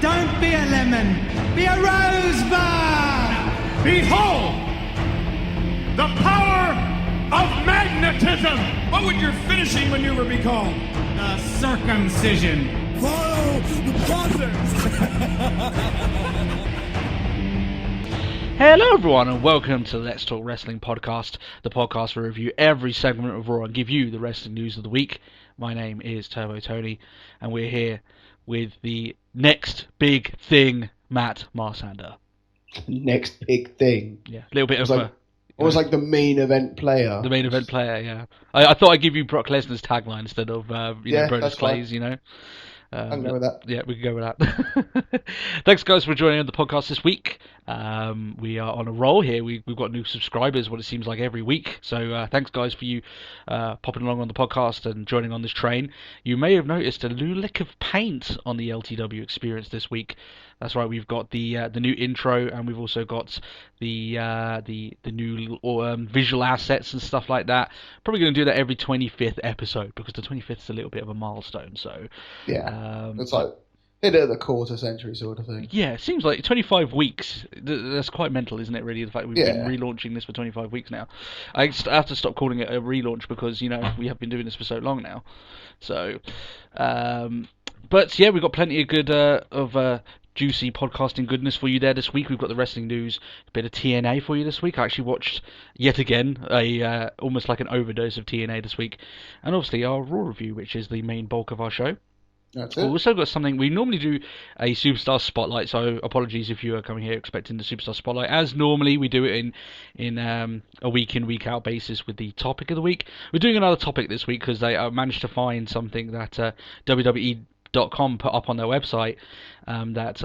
Don't be a lemon. Be a rosebud. Behold the power of magnetism. What would your finishing maneuver be called? The circumcision. Follow the process. Hello everyone and welcome to the Let's Talk Wrestling podcast, the podcast where we review every segment of Raw and give you the wrestling news of the week. My name is Turbo Tony and we're here with the next big thing, Matt Marsander. Next big thing. Yeah, a little bit of like the main event player. The main event player, yeah. I thought I'd give you Brock Lesnar's tagline instead of Brodus Clay's, you know. I can go with that. Yeah, we can go with that. Thanks, guys, for joining on the podcast this week. We are on a roll here. We've got new subscribers, what it seems like every week. So thanks, guys, for you popping along on the podcast and joining on this train. You may have noticed a new lick of paint on the LTW experience this week. That's right. We've got the new intro, and we've also got the new visual assets and stuff like that. Probably going to do that every 25th episode because the 25th is a little bit of a milestone. So yeah, it's like hit it at the quarter century sort of thing. Yeah, it seems like 25 weeks. That's quite mental, isn't it? Really, the fact that we've been relaunching this for 25 weeks now. I have to stop calling it a relaunch because we have been doing this for so long now. So, but yeah, we've got plenty of good juicy podcasting goodness for you there this week. We've got the wrestling news, a bit of TNA for you this week. I actually watched yet again a almost like an overdose of TNA this week, and obviously our Raw review, which is the main bulk of our show. That's it. We've also got something. We normally do a Superstar Spotlight, so apologies if you are coming here expecting the Superstar Spotlight. As normally, we do it in a week in, week out basis with the topic of the week. We're doing another topic this week because they managed to find something that WWE.com put up on their website that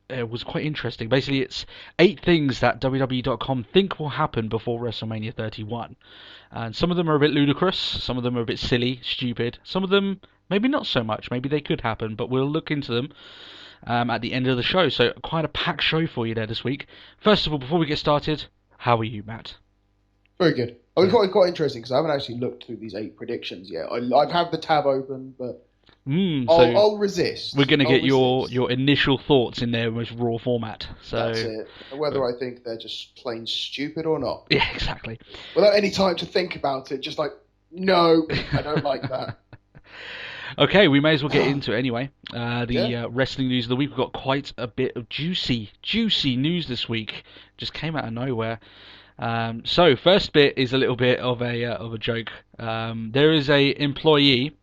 it was quite interesting. Basically, it's 8 things that WWE.com think will happen before WrestleMania 31. And some of them are a bit ludicrous, some of them are a bit silly, stupid, some of them maybe not so much, maybe they could happen, but we'll look into them at the end of the show. So quite a packed show for you there this week. First of all, before we get started, how are you, Matt? Very good. I mean, quite interesting because I haven't actually looked through these 8 predictions yet. I've had the tab open, but I'll resist. We're going to get your initial thoughts in their most raw format. So that's it. Whether I think they're just plain stupid or not. Yeah, exactly. Without any time to think about it, just like, no, I don't like that. Okay, we may as well get into it anyway. Wrestling news of the week. We've got quite a bit of juicy news this week. Just came out of nowhere. So first bit is a little bit of a joke. There is a employee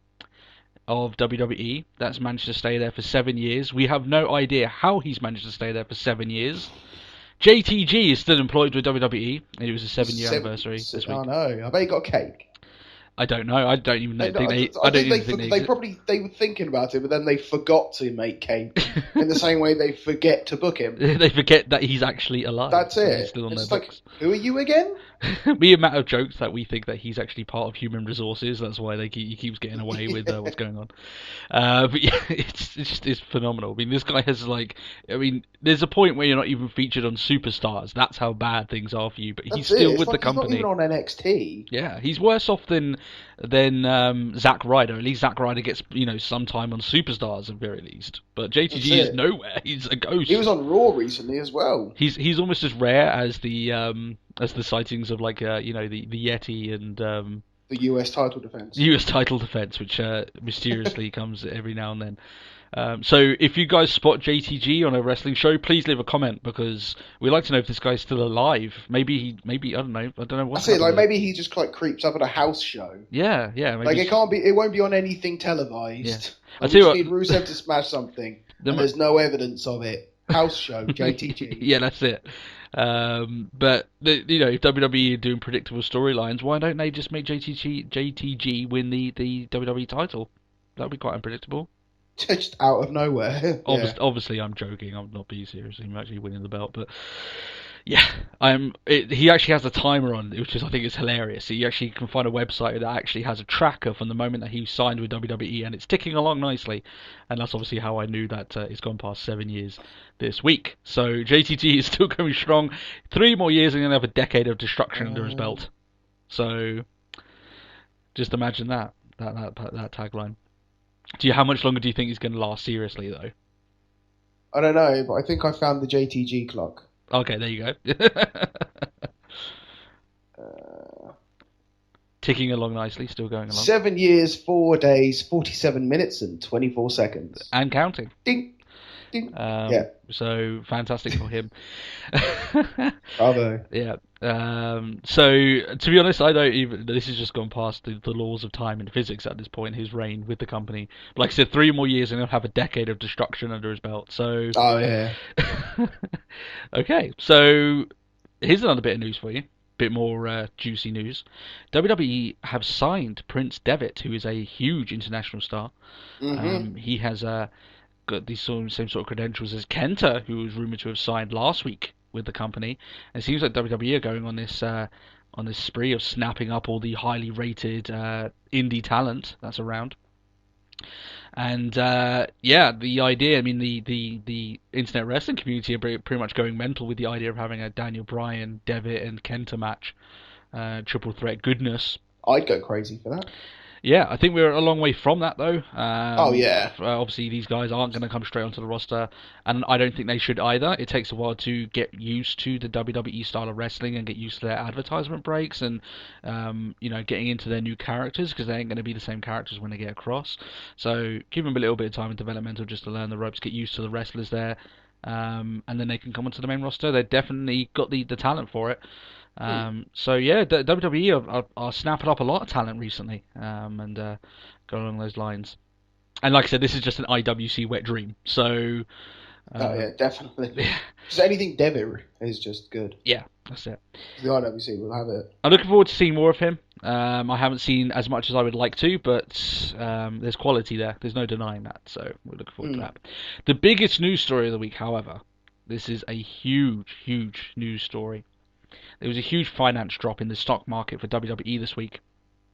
of WWE that's managed to stay there for 7 years. We have no idea how he's managed to stay there for 7 years. JTG is still employed with WWE, and it was a 7-year anniversary this week. Oh no! I bet he got a cake. I don't know. I don't even think they. They were thinking about it, but then they forgot to make cake. In the same way they forget to book him. They forget that he's actually alive. That's it. He's still on it's their like, books. who are you again? Me and Matt have joked that we think that he's actually part of human resources. That's why he keeps getting away with what's going on. But yeah, it's phenomenal. I mean, this guy has there's a point where you're not even featured on Superstars. That's how bad things are for you. But he's still with the company. He's not even on NXT. Yeah, he's worse off than Zack Ryder. At least Zack Ryder gets some time on Superstars at very least. But JTG is nowhere. He's a ghost. He was on Raw recently as well. He's almost as rare as the sightings of the Yeti and the US title defense. US title defense, which mysteriously comes every now and then. So if you guys spot JTG on a wrestling show, please leave a comment because we'd like to know if this guy's still alive. Maybe I don't know. I don't know what's happening. Maybe he just creeps up at a house show. Yeah. Maybe. It won't be on anything televised. Yeah. I just need Rusev to smash something. And there's no evidence of it. House show, JTG. Yeah, that's it. But if WWE are doing predictable storylines, why don't they just make JTG win the WWE title? That'd be quite unpredictable. Just out of nowhere. Obviously, I'm joking. I'm not being serious. I'm actually winning the belt, but yeah, he actually has a timer on, which I think is hilarious. He actually can find a website that actually has a tracker from the moment that he signed with WWE, and it's ticking along nicely. And that's obviously how I knew that it's gone past 7 years this week. So JTG is still going strong. 3 more years, and he'll have a decade of destruction under his belt. So just imagine that tagline. How much longer do you think he's going to last? Seriously, though. I don't know, but I think I found the JTG clock. Okay, there you go. Ticking along nicely, still going along. 7 years, 4 days, 47 minutes, and 24 seconds. And counting. Ding, ding. So, fantastic for him. Bravo. Yeah. So, to be honest, I don't even... This has just gone past the laws of time and physics at this point, his reign with the company. But like I said, 3 more years and he'll have a decade of destruction under his belt. So... Oh, yeah. Okay, so here's another bit of news for you. Bit more juicy news. WWE have signed Prince Devitt, who is a huge international star. Mm-hmm. He has got these same sort of credentials as Kenta, who was rumored to have signed last week with the company. And it seems like WWE are going on this spree of snapping up all the highly rated indie talent that's around. And the idea, I mean, the internet wrestling community are pretty much going mental with the idea of having a Daniel Bryan, Devitt, and Kenta match, triple threat goodness. I'd go crazy for that. Yeah, I think we're a long way from that, though. Obviously, these guys aren't going to come straight onto the roster, and I don't think they should either. It takes a while to get used to the WWE style of wrestling and get used to their advertisement breaks and, getting into their new characters, because they ain't going to be the same characters when they get across. So give them a little bit of time in developmental just to learn the ropes, get used to the wrestlers there, and then they can come onto the main roster. They've definitely got the talent for it. WWE are snapping up a lot of talent recently, and going along those lines. And like I said, this is just an IWC wet dream. So, definitely. Just anything Devitt is just good. Yeah, that's it. The IWC will have it. I'm looking forward to seeing more of him. I haven't seen as much as I would like to, but there's quality there. There's no denying that. So we're looking forward to that. The biggest news story of the week, however, this is a huge, huge news story. There was a huge finance drop in the stock market for WWE this week.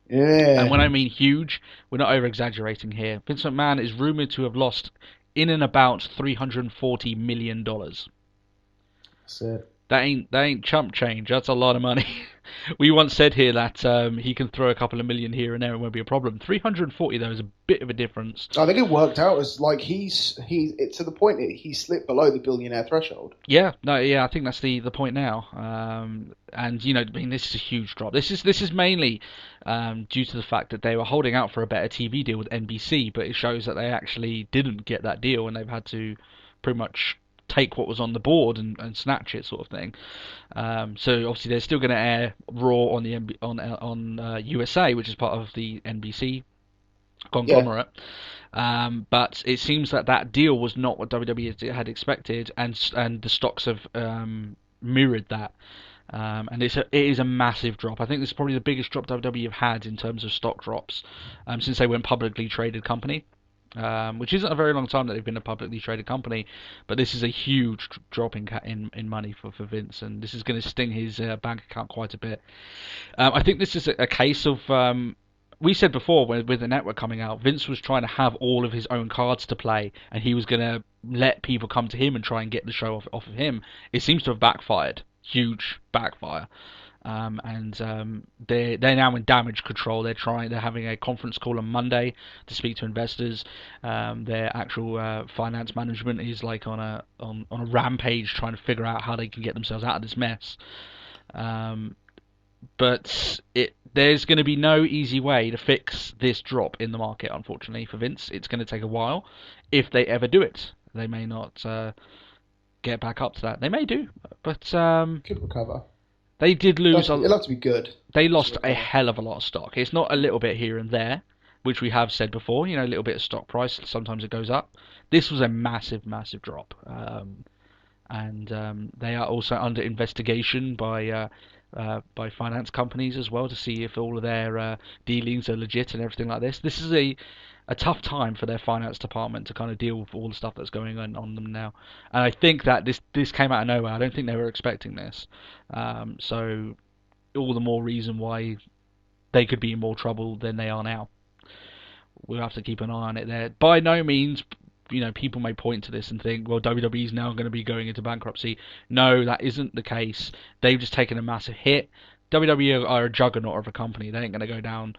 Yeah. And when I mean huge, we're not over-exaggerating here. Vince McMahon is rumoured to have lost in and about $340 million. That's it. That ain't chump change. That's a lot of money. We once said here that he can throw a couple of million here and there and won't be a problem. 340 though is a bit of a difference. I think it worked out as like it's to the point that he slipped below the billionaire threshold. I think that's the point now. And this is a huge drop. This is mainly due to the fact that they were holding out for a better TV deal with NBC, but it shows that they actually didn't get that deal and they've had to pretty much take what was on the board and snatch it, sort of thing. So obviously they're still going to air Raw on the USA, which is part of the NBC conglomerate. Yeah. But it seems that deal was not what WWE had expected, and the stocks have mirrored that. And it is a massive drop. I think this is probably the biggest drop WWE have had in terms of stock drops since they went publicly traded company. Which isn't a very long time that they've been a publicly traded company, but this is a huge drop in money for Vince, and this is going to sting his bank account quite a bit. I think this is a case of we said before with the network coming out, Vince was trying to have all of his own cards to play, and he was going to let people come to him and try and get the show off of him. It seems to have backfired. Huge backfire. They're now in damage control. They're having a conference call on Monday to speak to investors. Their actual finance management is like on a rampage trying to figure out how they can get themselves out of this mess. But there's going to be no easy way to fix this drop in the market, unfortunately, for Vince. It's going to take a while, if they ever do it. They may not get back up to that. They may do, but could recover. They did lose. It'll have to be good. They lost a hell of a lot of stock. It's not a little bit here and there, which we have said before. A little bit of stock price. Sometimes it goes up. This was a massive, massive drop. And they are also under investigation by finance companies as well to see if all of their dealings are legit and everything like this. This is a tough time for their finance department to kind of deal with all the stuff that's going on them now. And I think that this came out of nowhere. I don't think they were expecting this. So all the more reason why they could be in more trouble than they are now. We'll have to keep an eye on it there. By no means, people may point to this and think, well, WWE is now going to be going into bankruptcy. No, that isn't the case. They've just taken a massive hit. WWE are a juggernaut of a company. They ain't going to go down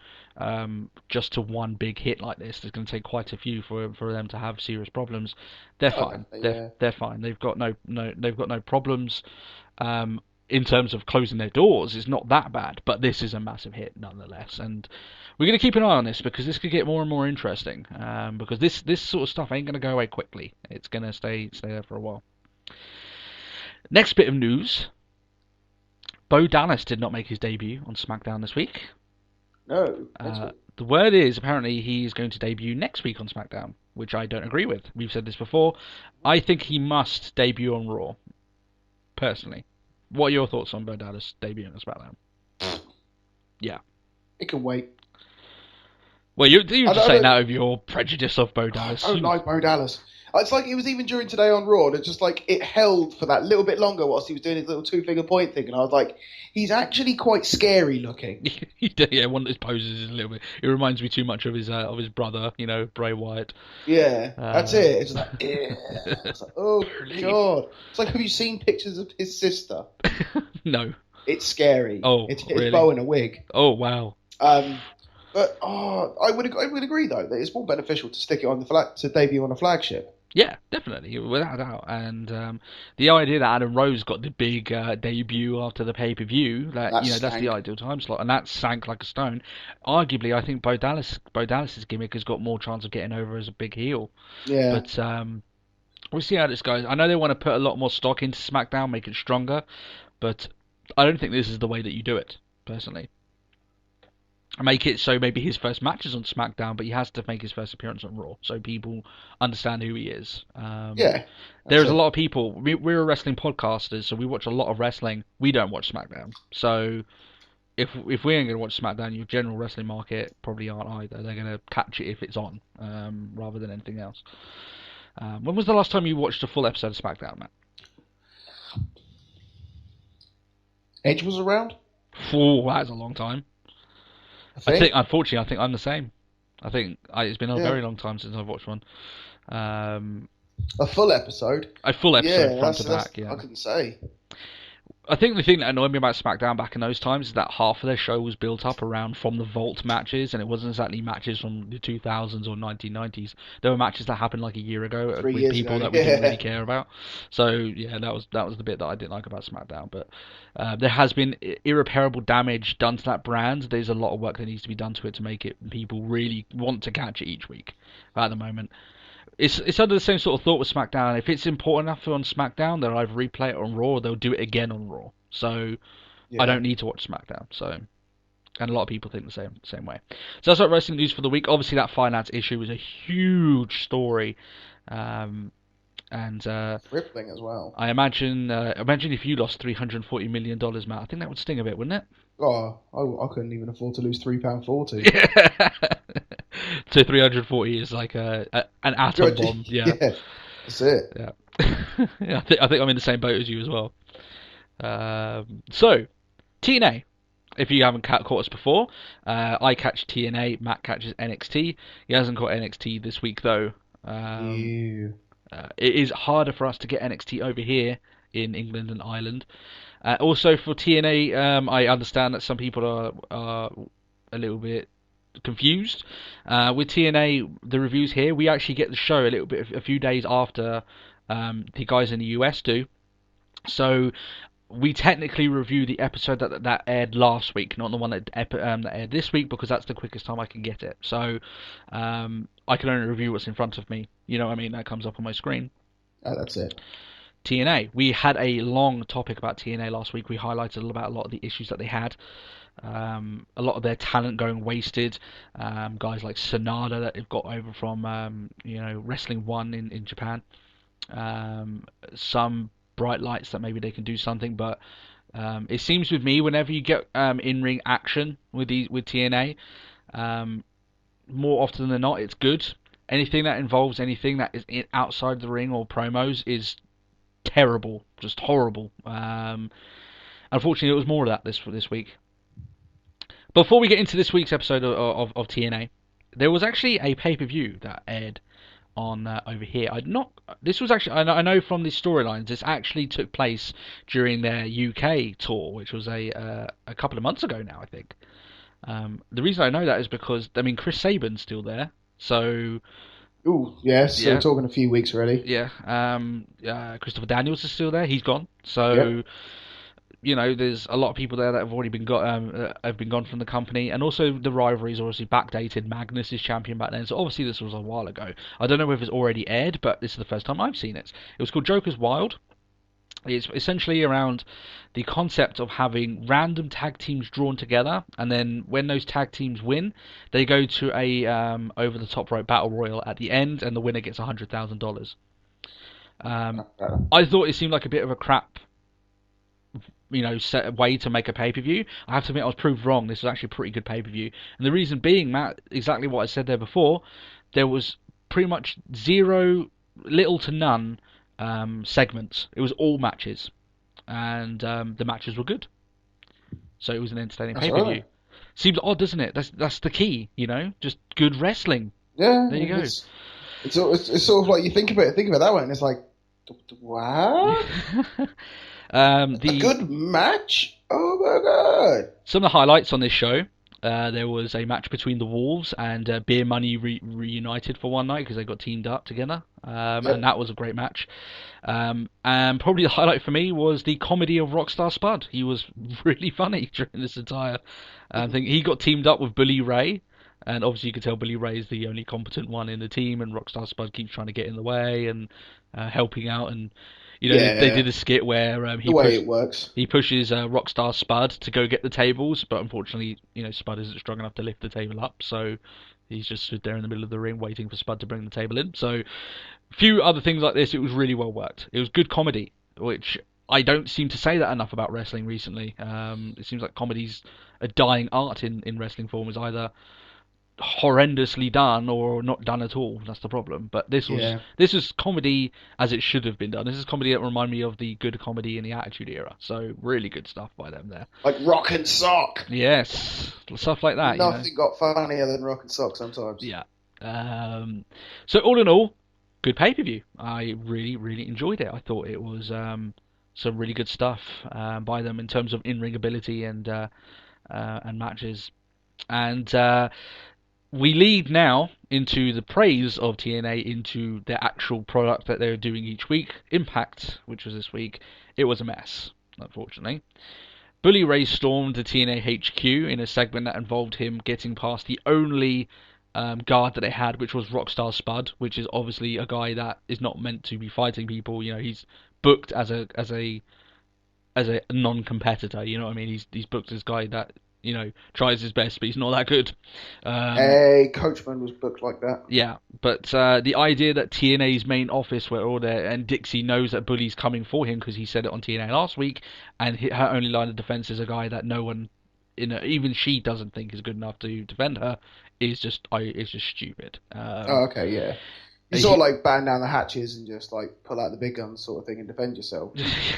just to one big hit like this. There's going to take quite a few for them to have serious problems. They're fine. They're fine. They've got no problems. In terms of closing their doors, it's not that bad, but this is a massive hit nonetheless, and we're going to keep an eye on this because this could get more and more interesting. Because this sort of stuff ain't going to go away quickly. It's going to stay there for a while. Next bit of news: Bo Dallas did not make his debut on SmackDown this week. No. The word is apparently he's going to debut next week on SmackDown, which I don't agree with. We've said this before. I think he must debut on Raw. Personally. What are your thoughts on Bo Dallas debuting on SmackDown? Yeah. It can wait. Well, you're just saying that of your prejudice of Bo Dallas. I don't like Bo Dallas. It's like it was even during Today on Raw. It's just like it held for that little bit longer whilst he was doing his little two-finger point thing, and I was like, he's actually quite scary looking. Yeah, one of his poses is a little bit. It reminds me too much of his brother, Bray Wyatt. Yeah, that's it. It's like, it's like, oh god. It's like, have you seen pictures of his sister? No. It's scary. Oh, it's really? Bo in a wig. Oh wow. But I would agree though that it's more beneficial to stick it on to debut on a flagship. Yeah, definitely, without a doubt. And the idea that Adam Rose got the big debut after the pay-per-view, that's the ideal time slot, and that sank like a stone. Arguably, I think Bo Dallas's gimmick has got more chance of getting over as a big heel. Yeah. But we'll see how this goes. I know they want to put a lot more stock into SmackDown, make it stronger, but I don't think this is the way that you do it, personally. Make it so maybe his first match is on SmackDown, but he has to make his first appearance on Raw, so people understand who he is. There's a lot of people. We're wrestling podcasters, so we watch a lot of wrestling. We don't watch SmackDown, so if we ain't gonna watch SmackDown, your general wrestling market probably aren't either. They're gonna catch it if it's on, rather than anything else. When was the last time you watched a full episode of SmackDown, Matt? Edge was around. Oh, that's a long time. Unfortunately, I think I'm the same. I think it's been a very long time since I've watched one. A full episode? A full episode front to back, yeah. I couldn't say. I think the thing that annoyed me about SmackDown back in those times is that half of their show was built up around From the Vault matches, and it wasn't exactly matches from the 2000s or 1990s. There were matches that happened like a year ago with people that we didn't really care about. So yeah, that was the bit that I didn't like about SmackDown. But there has been irreparable damage done to that brand. There's a lot of work that needs to be done to it to make it people really want to catch it each week. But at the moment, It's under the same sort of thought with SmackDown. If it's important enough on SmackDown, they'll either replay it on Raw or they'll do it again on Raw. So I don't need to watch SmackDown. And a lot of people think the same way. So that's what wrestling news for the week. Obviously, that finance issue was a huge story, and rippling as well. I imagine if you lost $340 million, Matt, I think that would sting a bit, wouldn't it? Oh, I couldn't even afford to lose £3.40. Yeah. So 340 is like an atom bomb. Yeah, that's it. Yeah, I think I'm in the same boat as you as well. So TNA, if you haven't caught us before, I catch TNA, Matt catches NXT. He hasn't caught NXT this week though. It is harder for us to get NXT over here in England and Ireland. Also for TNA, I understand that some people are a little bit confused with TNA. The reviews here, we actually get the show a few days after the guys in the US do. So we technically review the episode that aired last week, not the one that aired this week, because that's the quickest time I can get it. So I can only review what's in front of me. You know what I mean? That comes up on my screen. That's it. TNA. We had a long topic about TNA last week. We highlighted about a lot of the issues that they had. A lot of their talent going wasted. Guys like Sonada that they've got over from Wrestling One in Japan. Some bright lights that maybe they can do something, but it seems with me, whenever you get in-ring action with TNA, more often than not, it's good. Anything that involves anything that is outside the ring or promos is terrible, just horrible. Unfortunately, it was more of that this week. Before we get into this week's episode of TNA, there was actually a pay-per-view that aired on over here. This was actually, I know from the storylines, this actually took place during their UK tour, which was a couple of months ago now, I think. The reason I know that is because, I mean, Chris Sabin's still there, so... Ooh, yes, so Yeah. we're talking a few weeks already. Yeah, Christopher Daniels is still there. He's gone. So, Yep. you know, there's a lot of people there that have already been have been gone from the company, and also the rivalries are obviously backdated. Magnus is champion back then, so obviously this was a while ago. I don't know if it's already aired, but this is the first time I've seen it. It was called Joker's Wild. It's essentially around the concept of having random tag teams drawn together, and then when those tag teams win, they go to a over the top rope battle royal at the end, and the winner gets $100,000. I thought it seemed like a bit of a crap, you know, set way to make a pay-per-view. I have to admit I was proved wrong. This was actually a pretty good pay-per-view, and the reason being, Matt, exactly what I said there before. There was pretty much little to none segments. It was all matches, and the matches were good. So it was an entertaining pay-per-view. Right. Seems odd, doesn't it? That's the key, you know, just good wrestling. Yeah, there you go. It's sort of like you think about it that way, and it's like, what? A good match? Oh my god! Some of the highlights on this show. There was a match between the Wolves and Beer Money reunited for one night because they got teamed up together, and that was a great match. And probably the highlight for me was the comedy of Rockstar Spud. He was really funny during this entire thing. He got teamed up with Bully Ray, and obviously you can tell Bully Ray is the only competent one in the team, and Rockstar Spud keeps trying to get in the way and helping out. And you know, they did a skit where it works. He pushes Rockstar Spud to go get the tables, but unfortunately, you know, Spud isn't strong enough to lift the table up, so he's just stood there in the middle of the ring waiting for Spud to bring the table in. So, a few other things like this, it was really well worked. It was good comedy, which I don't seem to say that enough about wrestling recently. It seems like comedy's a dying art in wrestling form. Is either horrendously done or not done at all. That's the problem. But this was comedy as it should have been done. This is comedy that reminded me of the good comedy in the Attitude Era. So really good stuff by them there. Like Rock and Sock. Yes, stuff like that. Nothing got funnier than Rock and Sock sometimes. Yeah. So all in all, good pay-per-view. I really enjoyed it. I thought it was some really good stuff by them in terms of in-ring ability and matches. And we lead now into the praise of TNA into their actual product that they're doing each week. Impact, which was this week, it was a mess, unfortunately. Bully Ray stormed the TNA HQ in a segment that involved him getting past the only guard that they had, which was Rockstar Spud, which is obviously a guy that is not meant to be fighting people. You know, he's booked as a non-competitor. You know what I mean? He's booked as a guy that, you know, tries his best, but he's not that good. Coachman was booked like that. Yeah, but the idea that TNA's main office, where all there, and Dixie knows that Bully's coming for him because he said it on TNA last week, and her only line of defense is a guy that no one, even she doesn't think is good enough to defend her, is just stupid. Okay, yeah. You sort of like batten down the hatches and just like pull out the big guns sort of thing and defend yourself.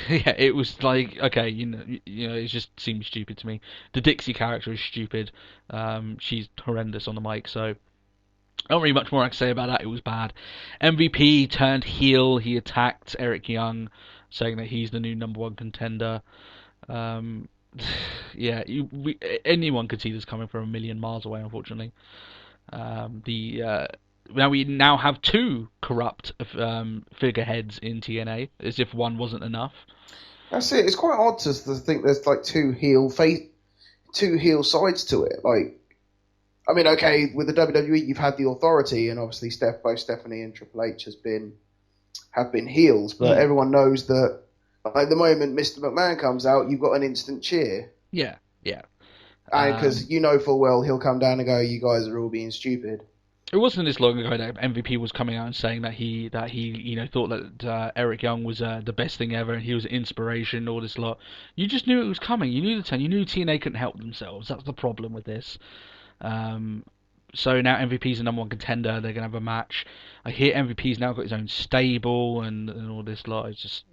Yeah, it was like, okay, you know, it just seems stupid to me. The Dixie character is stupid. She's horrendous on the mic, so not really much more I can say about that. It was bad. MVP turned heel. He attacked Eric Young, saying that he's the new number 1 contender. Yeah, anyone could see this coming from a million miles away, unfortunately. Now we have 2 corrupt figureheads in TNA, as if one wasn't enough. That's it. It's quite odd to think there's like two heel sides to it. Like, I mean, okay, with the WWE, you've had the Authority, and obviously both Stephanie and Triple H have been heels, but everyone knows that like, the moment Mr. McMahon comes out, you've got an instant cheer. Yeah. And because you know full well he'll come down and go, "You guys are all being stupid." It wasn't this long ago that MVP was coming out and saying that he thought that Eric Young was the best thing ever and he was an inspiration, all this lot. You just knew it was coming. You knew you knew TNA couldn't help themselves. That's the problem with this. So now MVP's the number 1 contender. They're gonna have a match. I hear MVP's now got his own stable and all this lot. It's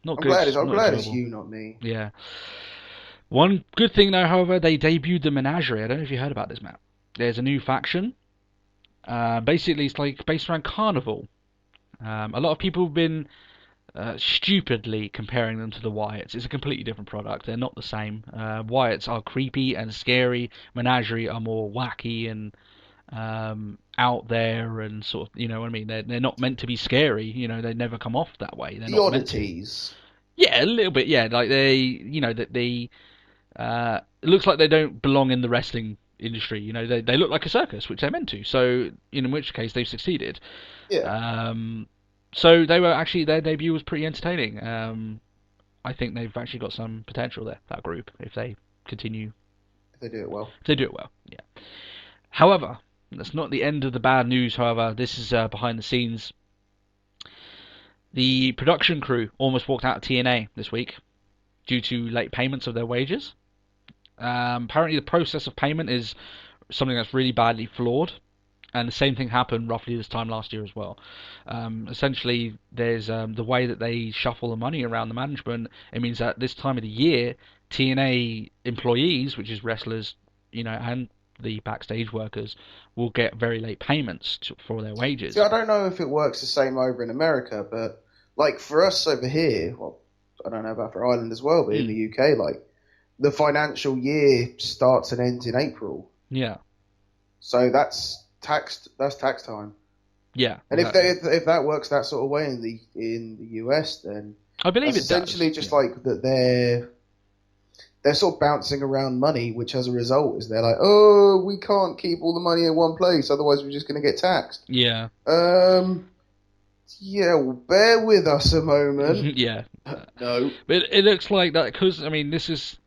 not good. I'm glad it's you, not me. Yeah. One good thing though, however, they debuted the Menagerie. I don't know if you heard about this, Matt. There's a new faction. Basically, it's like based around Carnival. A lot of people have been stupidly comparing them to the Wyatts. It's a completely different product. They're not the same. Wyatts are creepy and scary. Menagerie are more wacky and out there and sort of, you know what I mean? They're not meant to be scary. You know, they never come off that way. They're The not meant to. oddities. Yeah, a little bit. Yeah, like they, you know, that they. It looks like they don't belong in the wrestling industry. You know, they look like a circus, which they're meant to. So, in which case, they've succeeded. Yeah. So they were actually their debut was pretty entertaining. I think they've actually got some potential there. That group, if they continue, If they do it well. if they do it well. Yeah. However, that's not the end of the bad news. However, this is behind the scenes. The production crew almost walked out of TNA this week due to late payments of their wages. Apparently, the process of payment is something that's really badly flawed, and the same thing happened roughly this time last year as well. Essentially, there's the way that they shuffle the money around the management. It means that this time of the year, TNA employees, which is wrestlers, you know, and the backstage workers, will get very late payments for their wages. See, I don't know if it works the same over in America, but like for us over here, well, I don't know about for Ireland as well, but in the UK, like the financial year starts and ends in April. Yeah. So that's tax time. Yeah. And exactly. if that works that sort of way in the US, then I believe it's it does. essentially just like that they're sort of bouncing around money, which as a result is they're like, oh, we can't keep all the money in one place, otherwise we're just going to get taxed. Yeah. Yeah, well, bear with us a moment. Yeah. No. But it looks like that because I mean this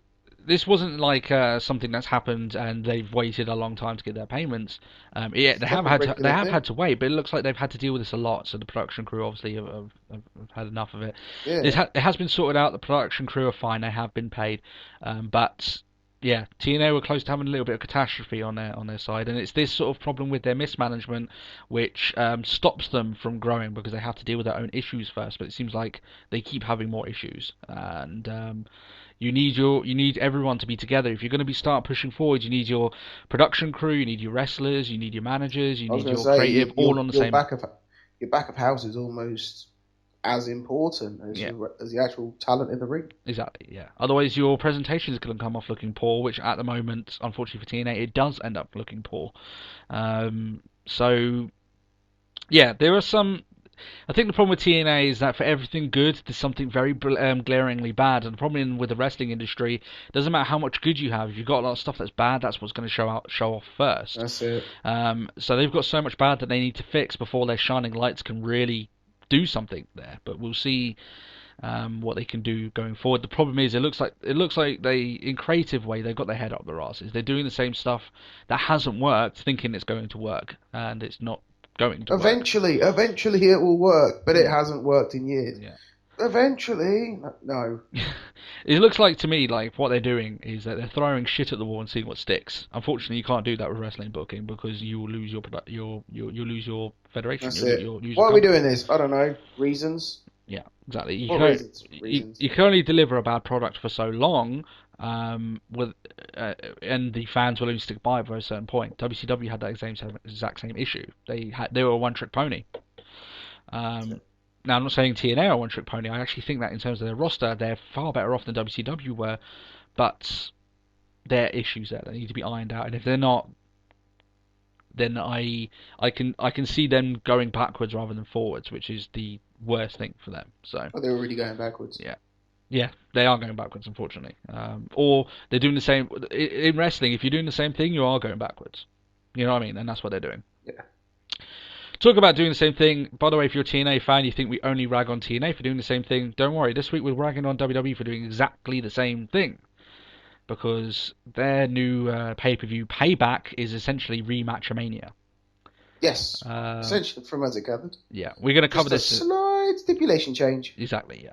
wasn't like something that's happened and they've waited a long time to get their payments. They have had to wait, but it looks like they've had to deal with this a lot. So the production crew obviously have had enough of it. Yeah. It has been sorted out. The production crew are fine. They have been paid, but yeah, TNA were close to having a little bit of catastrophe on their side, and it's this sort of problem with their mismanagement which stops them from growing because they have to deal with their own issues first. But it seems like they keep having more issues, and you need everyone to be together. If you're going to start pushing forward, you need your production crew, you need your wrestlers, you need your managers, you need your creative, all on the same. Your back of house is almost as important as the actual talent in the ring. Exactly, yeah. Otherwise, your presentation is going to come off looking poor, which at the moment, unfortunately for TNA, it does end up looking poor. So, yeah, there are some. I think the problem with TNA is that for everything good, there's something very glaringly bad. And the problem with the wrestling industry, it doesn't matter how much good you have. If you've got a lot of stuff that's bad, that's what's going to show off first. That's it. So they've got so much bad that they need to fix before their shining lights can really do something there. But we'll see what they can do going forward. The problem is, it looks like they, in creative way, they've got their head up their asses. They're doing the same stuff that hasn't worked, thinking it's going to work, and it's not going to eventually it will work, but it hasn't worked in years. Yeah. Eventually, no. It looks like to me like what they're doing is that they're throwing shit at the wall and seeing what sticks. Unfortunately, you can't do that with wrestling booking because you will lose you lose your federation. That's it. Why are we doing this? I don't know. Reasons. Yeah, exactly. You can only deliver a bad product for so long. And the fans will only stick by it for a certain point. WCW had that exact same issue. They were a one-trick pony. Now I'm not saying TNA are a one-trick pony. I actually think that in terms of their roster, they're far better off than WCW were. But there are issues there that need to be ironed out, and if they're not, then I can see them going backwards rather than forwards, which is the worst thing for them. So they're already going backwards. Yeah, they are going backwards, unfortunately. Or they're doing the same in wrestling. If you're doing the same thing, you are going backwards. You know what I mean? And that's what they're doing. Yeah. Talk about doing the same thing. By the way, if you're a TNA fan, you think we only rag on TNA for doing the same thing. Don't worry. This week we're ragging on WWE for doing exactly the same thing. Because their new pay-per-view Payback is essentially Rematchamania. Yes. Essentially, from as it gathered. Yeah. We're going to cover this. Just a slight stipulation change. Exactly, yeah.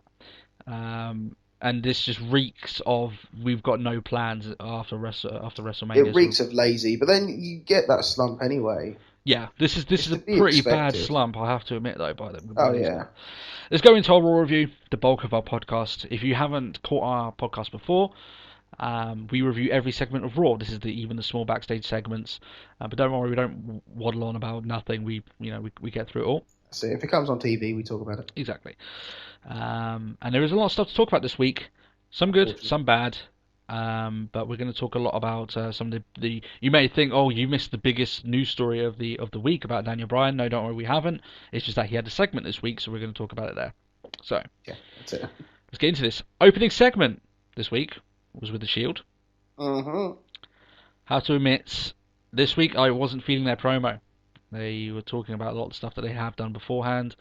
And this just reeks of we've got no plans after WrestleMania. It reeks of lazy, but then you get that slump anyway. Yeah, this is a pretty bad slump, I have to admit, though. Yeah. Let's go into our Raw review, the bulk of our podcast. If you haven't caught our podcast before, We review every segment of Raw. This is even the small backstage segments. But don't worry, we don't waddle on about nothing. We get through it all. So if it comes on TV, we talk about it. Exactly. And there is a lot of stuff to talk about this week. Some good, some bad. But we're going to talk a lot about some of the. You may think, oh, you missed the biggest news story of the week about Daniel Bryan. No, don't worry, we haven't. It's just that he had a segment this week, so we're going to talk about it there. So yeah, that's it. Let's get into this. Opening segment this week was with the Shield. Have to admit, this week I wasn't feeling their promo. They were talking about a lot of stuff that they have done beforehand.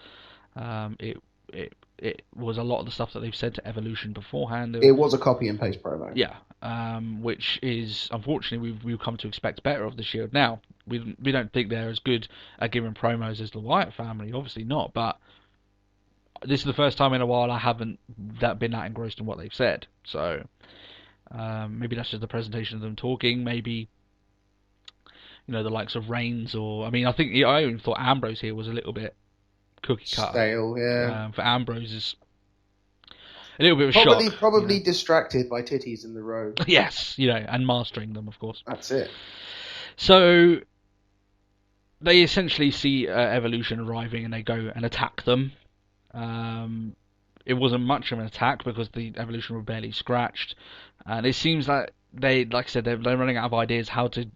It was a lot of the stuff that they've said to Evolution beforehand. It was a copy and paste promo. Yeah, which is, unfortunately, we've come to expect better of the Shield. Now, we don't think they're as good at giving promos as the Wyatt family, obviously not, but this is the first time in a while I haven't been that engrossed in what they've said. So, maybe that's just the presentation of them talking, maybe, the likes of Reigns, or, I even thought Ambrose here was a little bit cookie cutter. Stale, yeah. For Ambrose is a little bit of a shock. Probably distracted by titties in the road. Yes, and mastering them, of course. That's it. So they essentially see Evolution arriving and they go and attack them. It wasn't much of an attack because the Evolution were barely scratched, and it seems that like I said, they're running out of ideas how to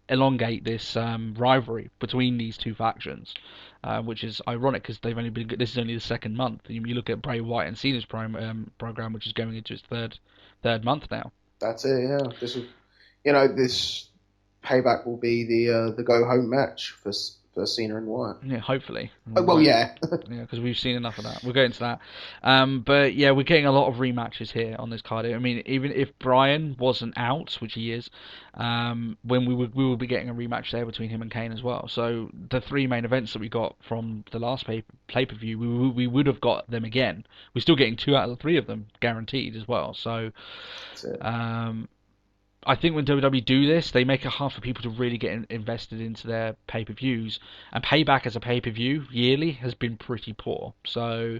elongate this rivalry between these two factions, which is ironic because this is only the second month. You look at Bray Wyatt and Cena's program, which is going into its third month now. That's it. Yeah, this payback will be the go home match for Cena and Wyatt. Yeah, hopefully. Yeah. Yeah, because we've seen enough of that. We'll get into that. But yeah, we're getting a lot of rematches here on this card. I mean, even if Bryan wasn't out, which he is, when we will be getting a rematch there between him and Kane as well. So the three main events that we got from the last pay-per-view, we would have got them again. We're still getting 2 out of the 3 of them guaranteed as well. So I think when WWE do this, they make it hard for people to really get invested into their pay-per-views. And Payback as a pay-per-view yearly has been pretty poor. So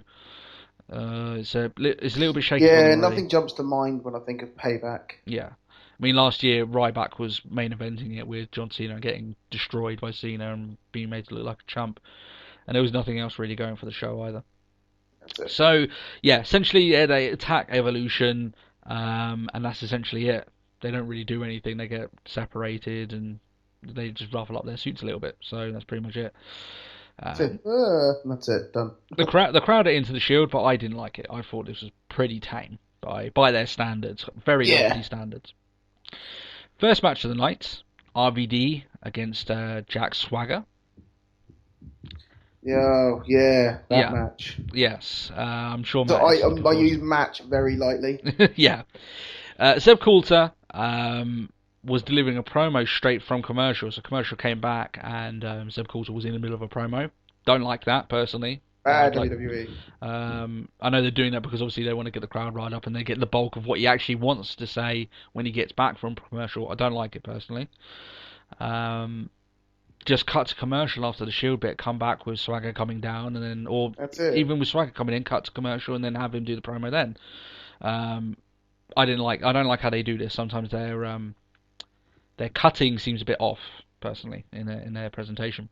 it's a little bit shaky. Yeah, nothing jumps to mind when I think of Payback. Yeah. I mean, last year, Ryback was main eventing it with John Cena getting destroyed by Cena and being made to look like a chump. And there was nothing else really going for the show either. That's it. So, yeah, essentially, they attack Evolution, and that's essentially it. They don't really do anything. They get separated and they just ruffle up their suits a little bit. So that's pretty much it. That's it. Done. The crowd are into the Shield, but I didn't like it. I thought this was pretty tame by their standards, very lofty standards. First match of the night: RVD against Jack Swagger. Yeah, that match. Yes, I'm sure. So I use match very lightly. Yeah. Zeb Coulter was delivering a promo straight from commercials. A commercial came back and Zeb Coulter was in the middle of a promo. Don't like that, personally. WWE. I know they're doing that because obviously they want to get the crowd riled up and they get the bulk of what he actually wants to say when he gets back from commercial. I don't like it, personally. Just cut to commercial after the Shield bit, come back with Swagger coming down, and then, even with Swagger coming in, cut to commercial and then have him do the promo then. I don't like how they do this. Sometimes their cutting seems a bit off, personally, in their presentation.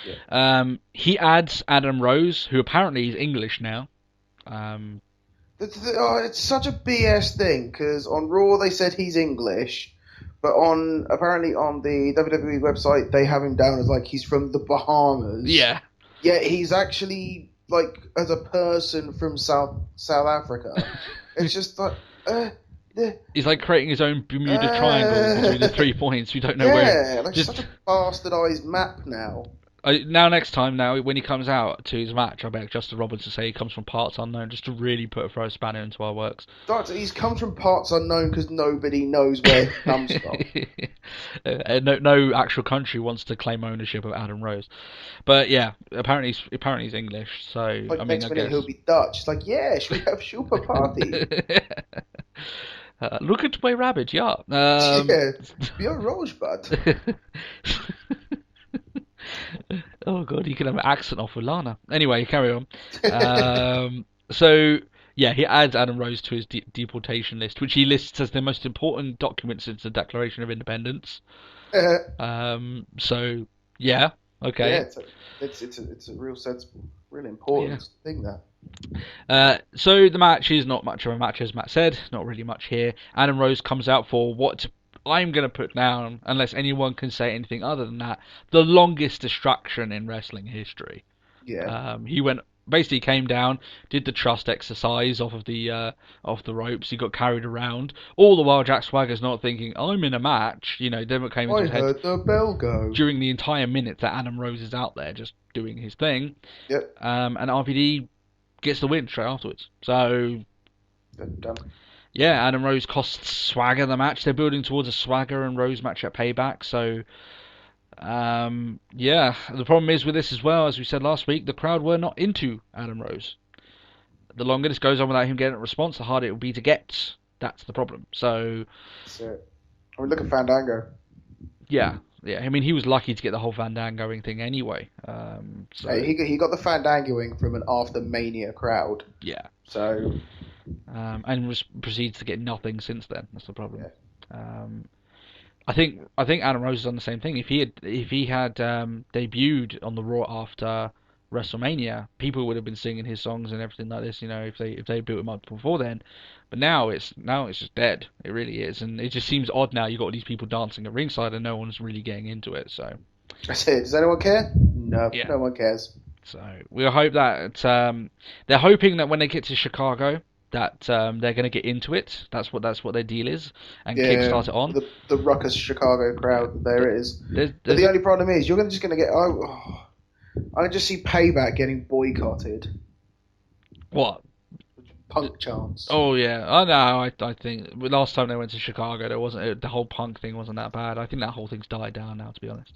Yeah. He adds Adam Rose, who apparently is English now. It's such a BS thing because on Raw they said he's English, but apparently on the WWE website they have him down as like he's from the Bahamas. Yeah. Yeah, he's actually like as a person from South Africa. It's just like. He's like creating his own Bermuda Triangle between the 3 points. We don't know where. Yeah, like such a bastardized map now. Next time when he comes out to his match, I bet Justin Roberts to say he comes from parts unknown, just to really throw a spanner into our works. He's come from parts unknown because nobody knows where he comes from. No actual country wants to claim ownership of Adam Rose, but yeah, apparently he's English. So like I mean, next minute he'll be Dutch. It's like, yeah, should we have super party? Look at my rabbit, yeah. Yeah, you're Rosebud. Oh god, you can have an accent off with Lana. Anyway, carry on. So Yeah, he adds Adam Rose to his deportation list, which he lists as the most important document since the Declaration of Independence. So yeah, okay. Yeah, it's a real sensible, really important thing that. So the match is not much of a match, as Matt said. Not really much here. Adam Rose comes out for what I'm going to put down, unless anyone can say anything other than that, the longest distraction in wrestling history. Yeah. He basically came down, did the trust exercise off the ropes. He got carried around. All the while, Jack Swagger's not thinking, "I'm in a match." Then what came into his head, heard the bell go during the entire minute that Adam Rose is out there just doing his thing. Yep. And RVD gets the win straight afterwards. So, done. Yeah, Adam Rose costs Swagger the match. They're building towards a Swagger and Rose match at Payback. So, the problem is with this as well, as we said last week, the crowd were not into Adam Rose. The longer this goes on without him getting a response, the harder it will be to get. That's the problem. So, that's it. I mean, look at Fandango. Yeah. I mean, he was lucky to get the whole Fandangoing thing anyway. He got the Fandangoing from an after Mania crowd. Yeah. So. And proceeds to get nothing since then. That's the problem. Yeah. I think Adam Rose has done the same thing. If he had debuted on the Raw after WrestleMania, people would have been singing his songs and everything like this. If they built him up before then. But now it's just dead. It really is, and it just seems odd now. You've got all these people dancing at ringside and no one's really getting into it. So that's it. Does anyone care? No, no one cares. So we'll hope that they're hoping that when they get to Chicago, that they're going to get into it. That's what their deal is, and kickstart it on. The ruckus Chicago crowd. There it is. But the only problem is you're just going to get. I just see Payback getting boycotted. What? Punk chants. Oh yeah, I know. I think last time they went to Chicago, there wasn't the whole punk thing wasn't that bad. I think that whole thing's died down now, to be honest.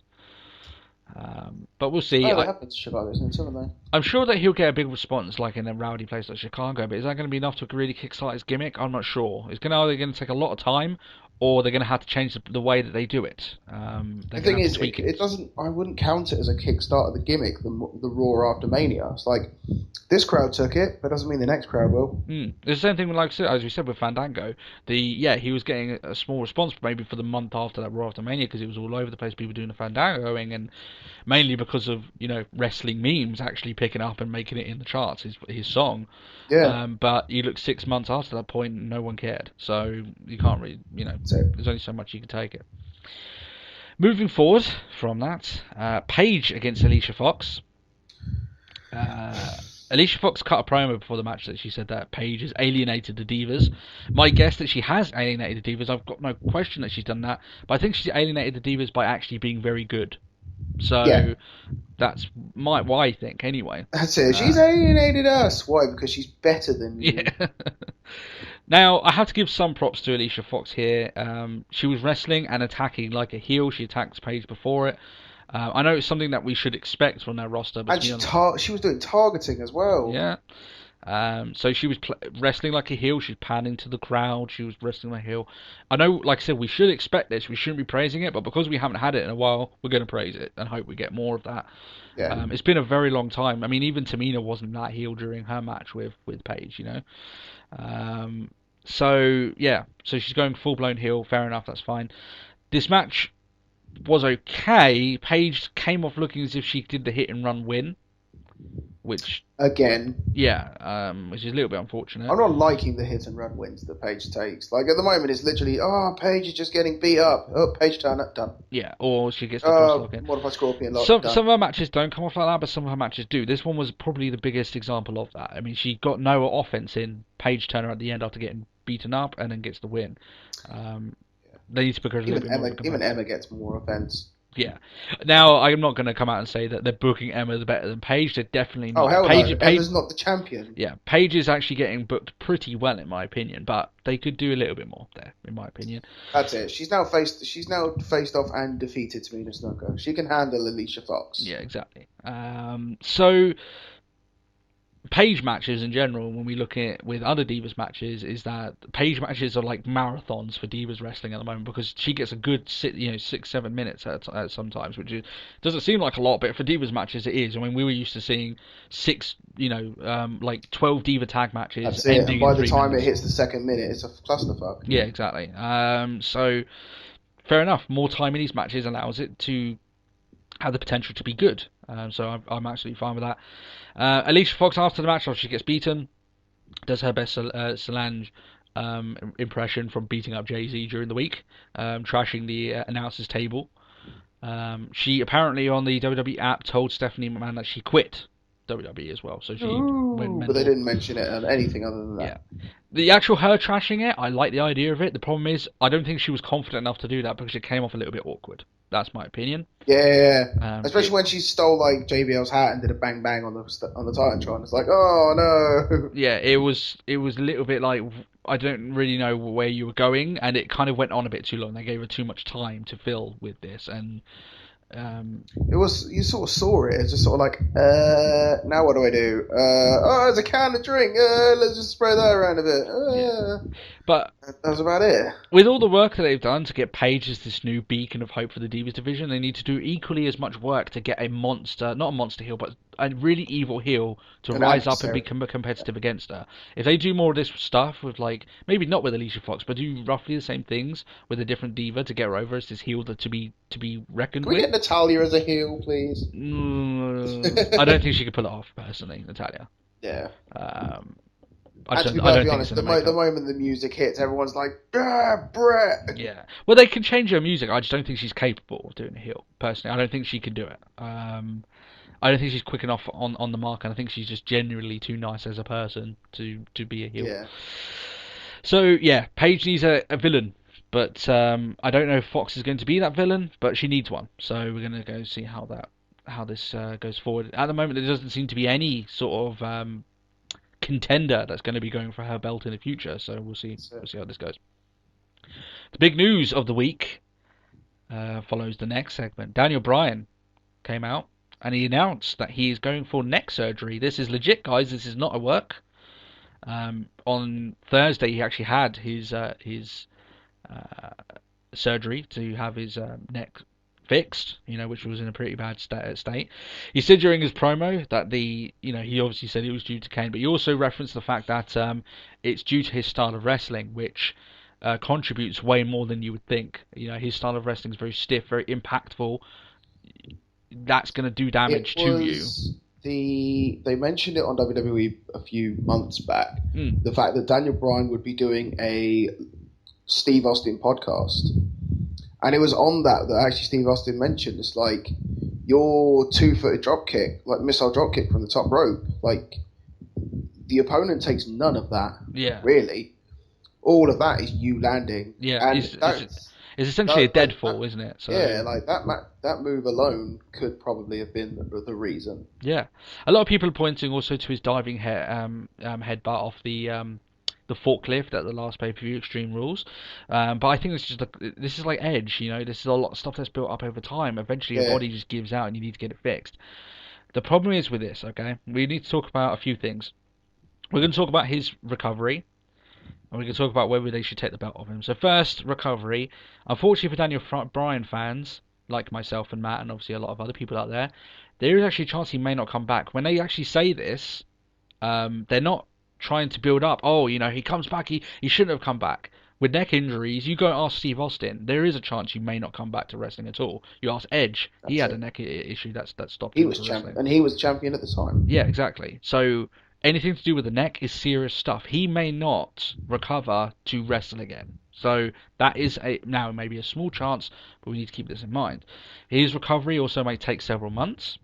But we'll see. That happens to Chicago, isn't it? I'm sure that he'll get a big response, like in a rowdy place like Chicago. But is that going to be enough to really kickstart his gimmick? I'm not sure. It's either going to take a lot of time, or they're going to have to change the way that they do it. The thing is, it doesn't. I wouldn't count it as a kickstart of the gimmick. The Raw after Mania. It's like this crowd took it, but doesn't mean the next crowd will. It's the same thing as we said with Fandango. He was getting a small response maybe for the month after that Raw after Mania because it was all over the place. People doing the Fandangoing, and mainly because of wrestling memes actually picking up and making it in the charts. His song. Yeah. But you look 6 months after that point, no one cared. So you can't really, there's only so much you can take it. Moving forward from that, Paige against Alicia Fox. Alicia Fox cut a promo before the match that she said that Paige has alienated the Divas. My guess that she has alienated the Divas, I've got no question that she's done that, but I think she's alienated the Divas by actually being very good. So that's what I think anyway. That's it. She's alienated us. Why? Because she's better than you. Yeah. Now, I have to give some props to Alicia Fox here. She was wrestling and attacking like a heel. She attacked Paige before it. I know it's something that we should expect from their roster. But and she was doing targeting as well. Yeah. So she was wrestling like a heel. She's panning to the crowd. She was wrestling like a heel. I know, like I said, we should expect this. We shouldn't be praising it, but because we haven't had it in a while, we're going to praise it and hope we get more of that. Yeah. It's been a very long time. I mean, even Tamina wasn't that heel during her match with Paige, So she's going full-blown heel. Fair enough, that's fine. This match was okay. Paige came off looking as if she did the hit-and-run win. Which again, which is a little bit unfortunate. I'm not liking the hit and run wins that Paige takes. Like at the moment, it's literally, Paige is just getting beat up. Oh, Paige done. Yeah, or she gets the cross lock in. What if I Scorpion lock? Some of her matches don't come off like that, but some of her matches do. This one was probably the biggest example of that. I mean, she got no offense in. Paige turned her at the end after getting beaten up and then gets the win. They need to book her a little bit more. Even Emma gets more offense. Yeah. Now, I'm not going to come out and say that they're booking Emma better than Paige. They're definitely not. Oh, hell no. Emma's not the champion. Yeah, Paige is actually getting booked pretty well, in my opinion, but they could do a little bit more there, in my opinion. That's it. She's now faced off and defeated Tamina Snuka. She can handle Alicia Fox. Yeah, exactly. So, Page matches in general, when we look at with other Divas matches, is that Page matches are like marathons for Divas wrestling at the moment, because she gets a good 6-7 minutes at sometimes, which doesn't seem like a lot, but for Divas matches it is. I mean, we were used to seeing 12 Diva tag matches. That's it. Ending And by in the 3 time minutes. it hits the second minute, it's a clusterfuck. Yeah, exactly. So fair enough. More time in these matches allows it to have the potential to be good. So I'm absolutely fine with that. Alicia Fox, after the match, after she gets beaten, does her best Solange impression from beating up Jay-Z during the week, trashing the announcers table. She apparently on the WWE app told Stephanie McMahon that she quit WWE as well. So she went mental. But they didn't mention it on anything other than that. Yeah. The actual her trashing it, I like the idea of it. The problem is, I don't think she was confident enough to do that, because it came off a little bit awkward. That's my opinion. Yeah. Especially when she stole like JBL's hat and did a bang bang on the Titantron. It's like, oh no. Yeah, it was a little bit like, I don't really know where you were going, and it kind of went on a bit too long. They gave her too much time to fill with this, and it was, you sort of saw it. It's just sort of like, now what do I do? There's a can of drink. Let's just spread that around a bit. Yeah. But that was about it. With all the work that they've done to get Paige as this new beacon of hope for the Divas division, they need to do equally as much work to get a monster, not a monster heel, but a really evil heel to rise up and become competitive against her. If they do more of this stuff with, like, maybe not with Alicia Fox, but do roughly the same things with a different diva to get her over as this heel to be reckoned with. Can we get Natalia as a heel, please? I don't think she could pull it off, personally, Natalia. Yeah. I to be don't honest, think the moment the music hits, everyone's like, Brett! Yeah. Well, they can change her music. I just don't think she's capable of doing a heel, personally. I don't think she can do it. I don't think she's quick enough on the mark, and I think she's just genuinely too nice as a person to be a heel. Yeah. So, yeah, Paige needs a villain. But I don't know if Fox is going to be that villain, but she needs one. So we're going to go see how this goes forward. At the moment, there doesn't seem to be any sort of contender that's going to be going for her belt in the future. So we'll see how this goes. The big news of the week follows the next segment. Daniel Bryan came out and he announced that he is going for neck surgery. This is legit, guys. This is not a work. On Thursday, he actually had his surgery to have his neck fixed, which was in a pretty bad state. He said during his promo that he obviously said it was due to Kane, but he also referenced the fact that it's due to his style of wrestling, which contributes way more than you would think. His style of wrestling is very stiff, very impactful. That's going to do damage to you. They mentioned it on WWE a few months back. The fact that Daniel Bryan would be doing a Steve Austin podcast, and it was on that actually Steve Austin mentioned, it's like your 2-footed drop kick, like missile drop kick from the top rope, like the opponent takes none of that. Really, all of that is you landing. It's essentially a dead fall, isn't it? So, like that move alone could probably have been the reason. Yeah, a lot of people are pointing also to his diving headbutt off the forklift at the last pay-per-view, Extreme Rules. But I think this is like Edge, this is a lot of stuff that's built up over time. Eventually your body just gives out and you need to get it fixed. The problem is with this, okay, we need to talk about a few things. We're going to talk about his recovery, and we can talk about whether they should take the belt off him. So first, recovery. Unfortunately for Daniel Bryan fans, like myself and Matt, and obviously a lot of other people out there is actually a chance he may not come back. When they actually say this, they're not trying to build up, he comes back, he shouldn't have come back. With neck injuries, you go and ask Steve Austin, there is a chance you may not come back to wrestling at all. You ask Edge, he had a neck issue that stopped him. He was champion, and he was champion at the time. Yeah, exactly. So anything to do with the neck is serious stuff. He may not recover to wrestle again. So that is now maybe a small chance, but we need to keep this in mind. His recovery also may take several months.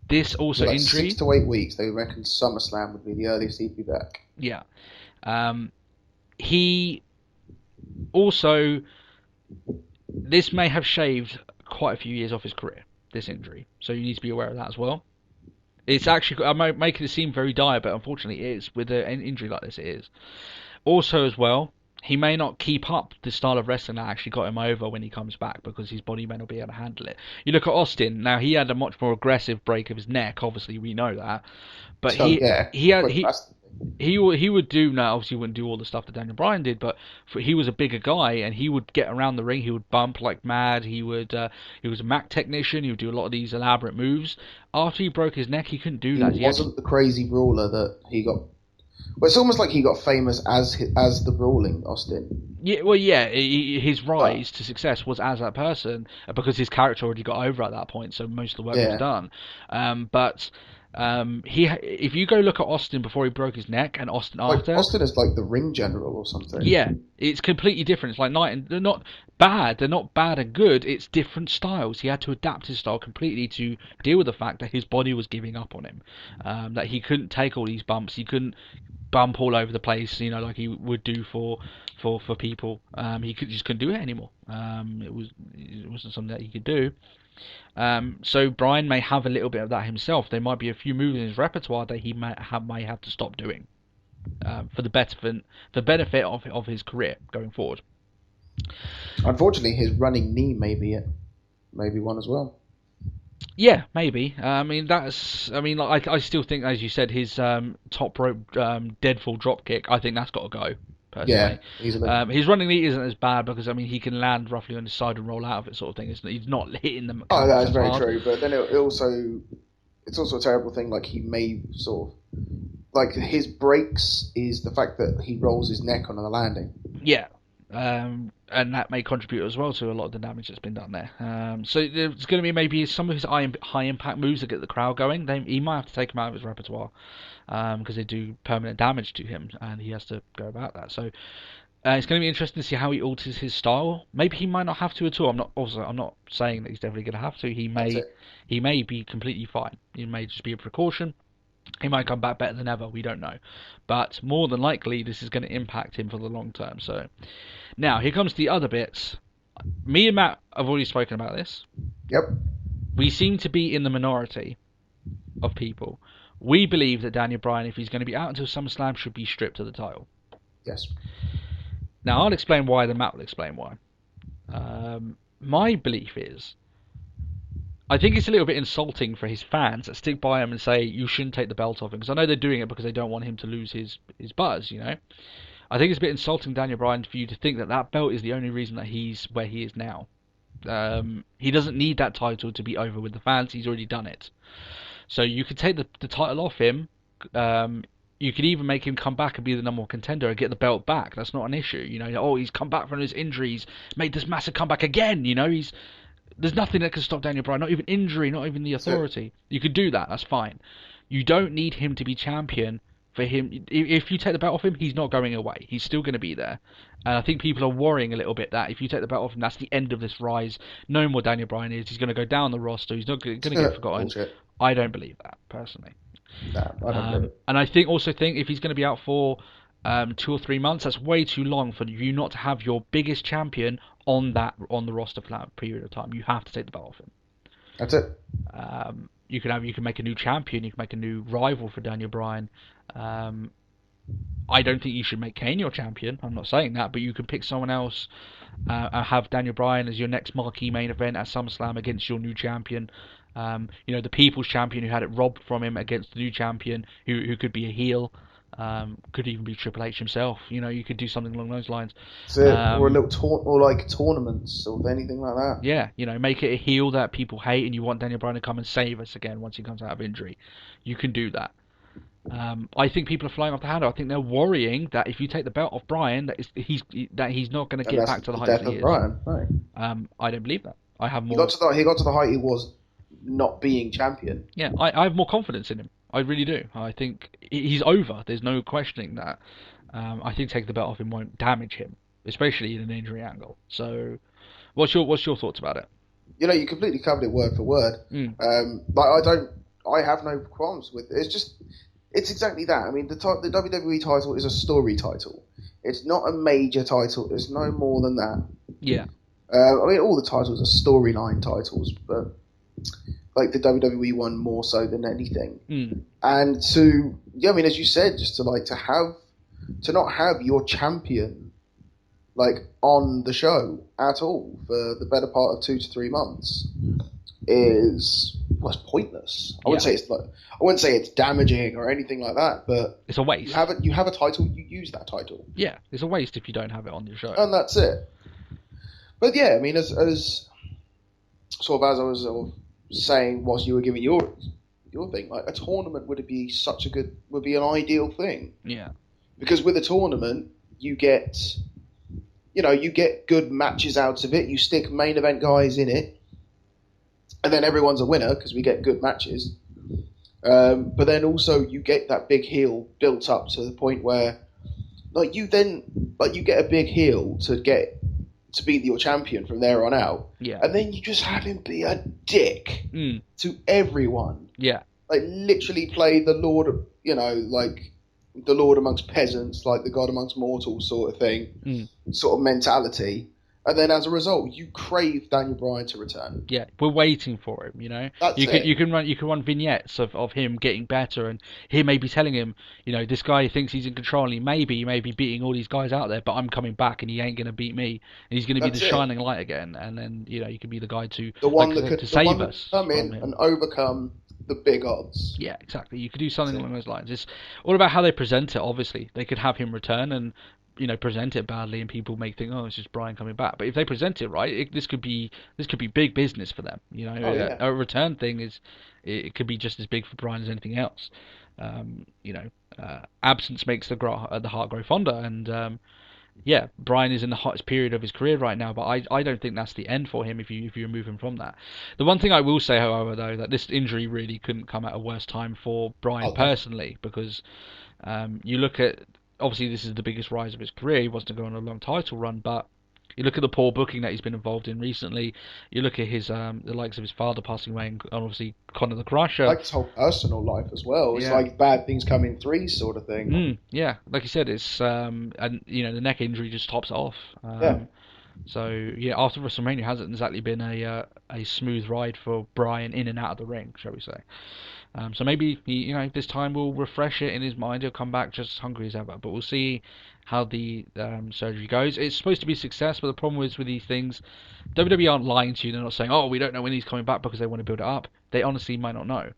This also injury 6 to 8 weeks. They reckon SummerSlam would be the earliest he'd be back. Yeah. He also, this may have shaved quite a few years off his career, this injury. So you need to be aware of that as well. It's actually, I'm making it seem very dire, but unfortunately it is. With an injury like this, it is. Also as well, he may not keep up the style of wrestling that actually got him over when he comes back, because his body may not be able to handle it. You look at Austin. Now, he had a much more aggressive break of his neck. Obviously, we know that, but he would do, now obviously he wouldn't do all the stuff that Daniel Bryan did, but he was a bigger guy and he would get around the ring, he would bump like mad, he was a Mac technician, he would do a lot of these elaborate moves. After he broke his neck, he couldn't do that. He wasn't the crazy brawler that he got. Well, it's almost like he got famous as the brawling Austin. Yeah, well, yeah, his rise to success was as that person, because his character already got over at that point, so most of the work was done. If you go look at Austin before he broke his neck and Austin after, Austin is like the ring general or something. Yeah, it's completely different. It's like they're not bad. They're not bad and good. It's different styles. He had to adapt his style completely to deal with the fact that his body was giving up on him. That he couldn't take all these bumps. He couldn't bump all over the place, like he would do for people. He just couldn't do it anymore. It wasn't something that he could do. So Bryan may have a little bit of that himself. There might be a few moves in his repertoire that he may have to stop doing for the benefit of his career going forward. Unfortunately, his running knee may be one as well. Yeah, maybe. I still think, as you said, his top rope deadfall drop kick, I think that's got to go. Personally. Yeah, easily. His running knee isn't as bad because he can land roughly on his side and roll out of it, sort of thing. He's not hitting them. Oh, that's very true. But then it's also a terrible thing. Like, he may sort of, like, his breaks is the fact that he rolls his neck on the landing. Yeah. And that may contribute as well to a lot of the damage that's been done there. So there's going to be maybe some of his high impact moves that get the crowd going. He might have to take them out of his repertoire because they do permanent damage to him, and he has to go about that. So it's going to be interesting to see how he alters his style. Maybe he might not have to at all. I'm not saying that he's definitely going to have to. He may be completely fine. It may just be a precaution. He might come back better than ever. We don't know, but more than likely, this is going to impact him for the long term. So. Now, here comes the other bits. Me and Matt have already spoken about this. Yep. We seem to be in the minority of people. We believe that Daniel Bryan, if he's going to be out until SummerSlam, should be stripped of the title. Yes. Now, I'll explain why, then Matt will explain why. My belief is, I think it's a little bit insulting for his fans that stick by him and say, you shouldn't take the belt off him. Because I know they're doing it because they don't want him to lose his buzz, I think it's a bit insulting, Daniel Bryan, for you to think that belt is the only reason that he's where he is now. He doesn't need that title to be over with the fans. He's already done it. So you could take the title off him. You could even make him come back and be the number one contender and get the belt back. That's not an issue. He's come back from his injuries, made this massive comeback again. There's nothing that can stop Daniel Bryan. Not even injury, not even the authority. You could do that. That's fine. You don't need him to be champion. For him, if you take the belt off him, he's not going away. He's still going to be there. And I think people are worrying a little bit that if you take the belt off him, that's the end of this rise. No more Daniel Bryan is. He's going to go down the roster. He's not going to get forgotten. Bullshit. I don't believe that, personally. No, I don't believe it. And I also think if he's going to be out for 2 or 3 months, that's way too long for you not to have your biggest champion on the roster for that period of time. You have to take the belt off him. That's it. You can make a new champion. You can make a new rival for Daniel Bryan. I don't think you should make Kane your champion. I'm not saying that, but you can pick someone else and have Daniel Bryan as your next marquee main event at SummerSlam against your new champion. The People's Champion who had it robbed from him against the new champion who could be a heel. Could even be Triple H himself. You could do something along those lines. Or a little or like tournaments or anything like that. Yeah, make it a heel that people hate, and you want Daniel Bryan to come and save us again once he comes out of injury. You can do that. I think people are flying off the handle. I think they're worrying that if you take the belt off Bryan, that he's not going to get back to the height that he is. Bryan, right. I don't believe that. I have more. He got to the height he was not being champion. Yeah, I have more confidence in him. I really do. I think he's over. There's no questioning that. I think taking the belt off him won't damage him, especially in an injury angle. So, what's your thoughts about it? You completely covered it word for word. I have no qualms with it. It's exactly that. I mean, the WWE title is a story title. It's not a major title. It's no more than that. Yeah. All the titles are storyline titles, but like the WWE one more so than anything. And as you said, just to not have your champion like on the show at all for the better part of 2 to 3 months is pointless. I wouldn't say it's damaging or anything like that, but it's a waste. You have a title, you use that title. Yeah, it's a waste if you don't have it on your show. And that's it. But yeah, I mean, as sort of as I was sort of saying whilst you were giving your thing, like a tournament would be an ideal thing. Yeah. Because with a tournament, you get good matches out of it. You stick main event guys in it, and then everyone's a winner because we get good matches. But then also you get that big heel built up to the point where, you get a big heel to be your champion from there on out. Yeah. And then you just have him be a dick to everyone. Yeah. Like literally play the Lord, the Lord amongst peasants, like the God amongst mortals sort of thing, sort of mentality. And then as a result, you crave Daniel Bryan to return. Yeah, we're waiting for him, That's it. You can run vignettes of him getting better, and he may be telling him, this guy thinks he's in control, and he may be beating all these guys out there, but I'm coming back and he ain't gonna beat me, and he's gonna be the shining light again, and then you can be the guy to save us. Come in and overcome the big odds. Yeah, exactly. You could do something along those lines. It's all about how they present it. Obviously, they could have him return and present it badly, and people may think, oh, it's just Bryan coming back. But if they present it right, this could be big business for them. A return thing it could be just as big for Bryan as anything else. Absence makes the heart grow fonder, and Bryan is in the hottest period of his career right now, but I don't think that's the end for him if you remove him from that. The one thing I will say, however, though, that this injury really couldn't come at a worse time for Bryan personally, because you look at, obviously this is the biggest rise of his career. He wants to go on a long title run, but you look at the poor booking that he's been involved in recently. You look at his the likes of his father passing away, and obviously Conor the Crusher. Like his whole personal life as well. It's like bad things come in threes sort of thing. Yeah, like you said, it's and the neck injury just tops it off. So after WrestleMania, it hasn't exactly been a smooth ride for Bryan in and out of the ring, shall we say? So maybe he, this time will refresh it in his mind. He'll come back just as hungry as ever. But we'll see how the surgery goes. It's supposed to be a success, but the problem is with these things, WWE aren't lying to you. They're not saying, oh, we don't know when he's coming back because they want to build it up. They honestly might not know.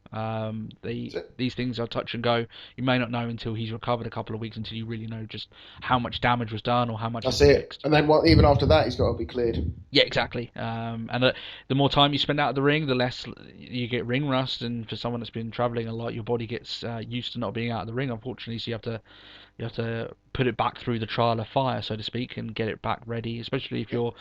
These things are touch and go. You may not know until he's recovered a couple of weeks, until you really know just how much damage was done or how much was fixed. And then even after that, he's got to be cleared. Yeah, exactly. And the more time you spend out of the ring, the less you get ring rust. And for someone that's been traveling a lot, your body gets used to not being out of the ring, unfortunately. So you have to put it back through the trial of fire, so to speak, and get it back ready, especially if you're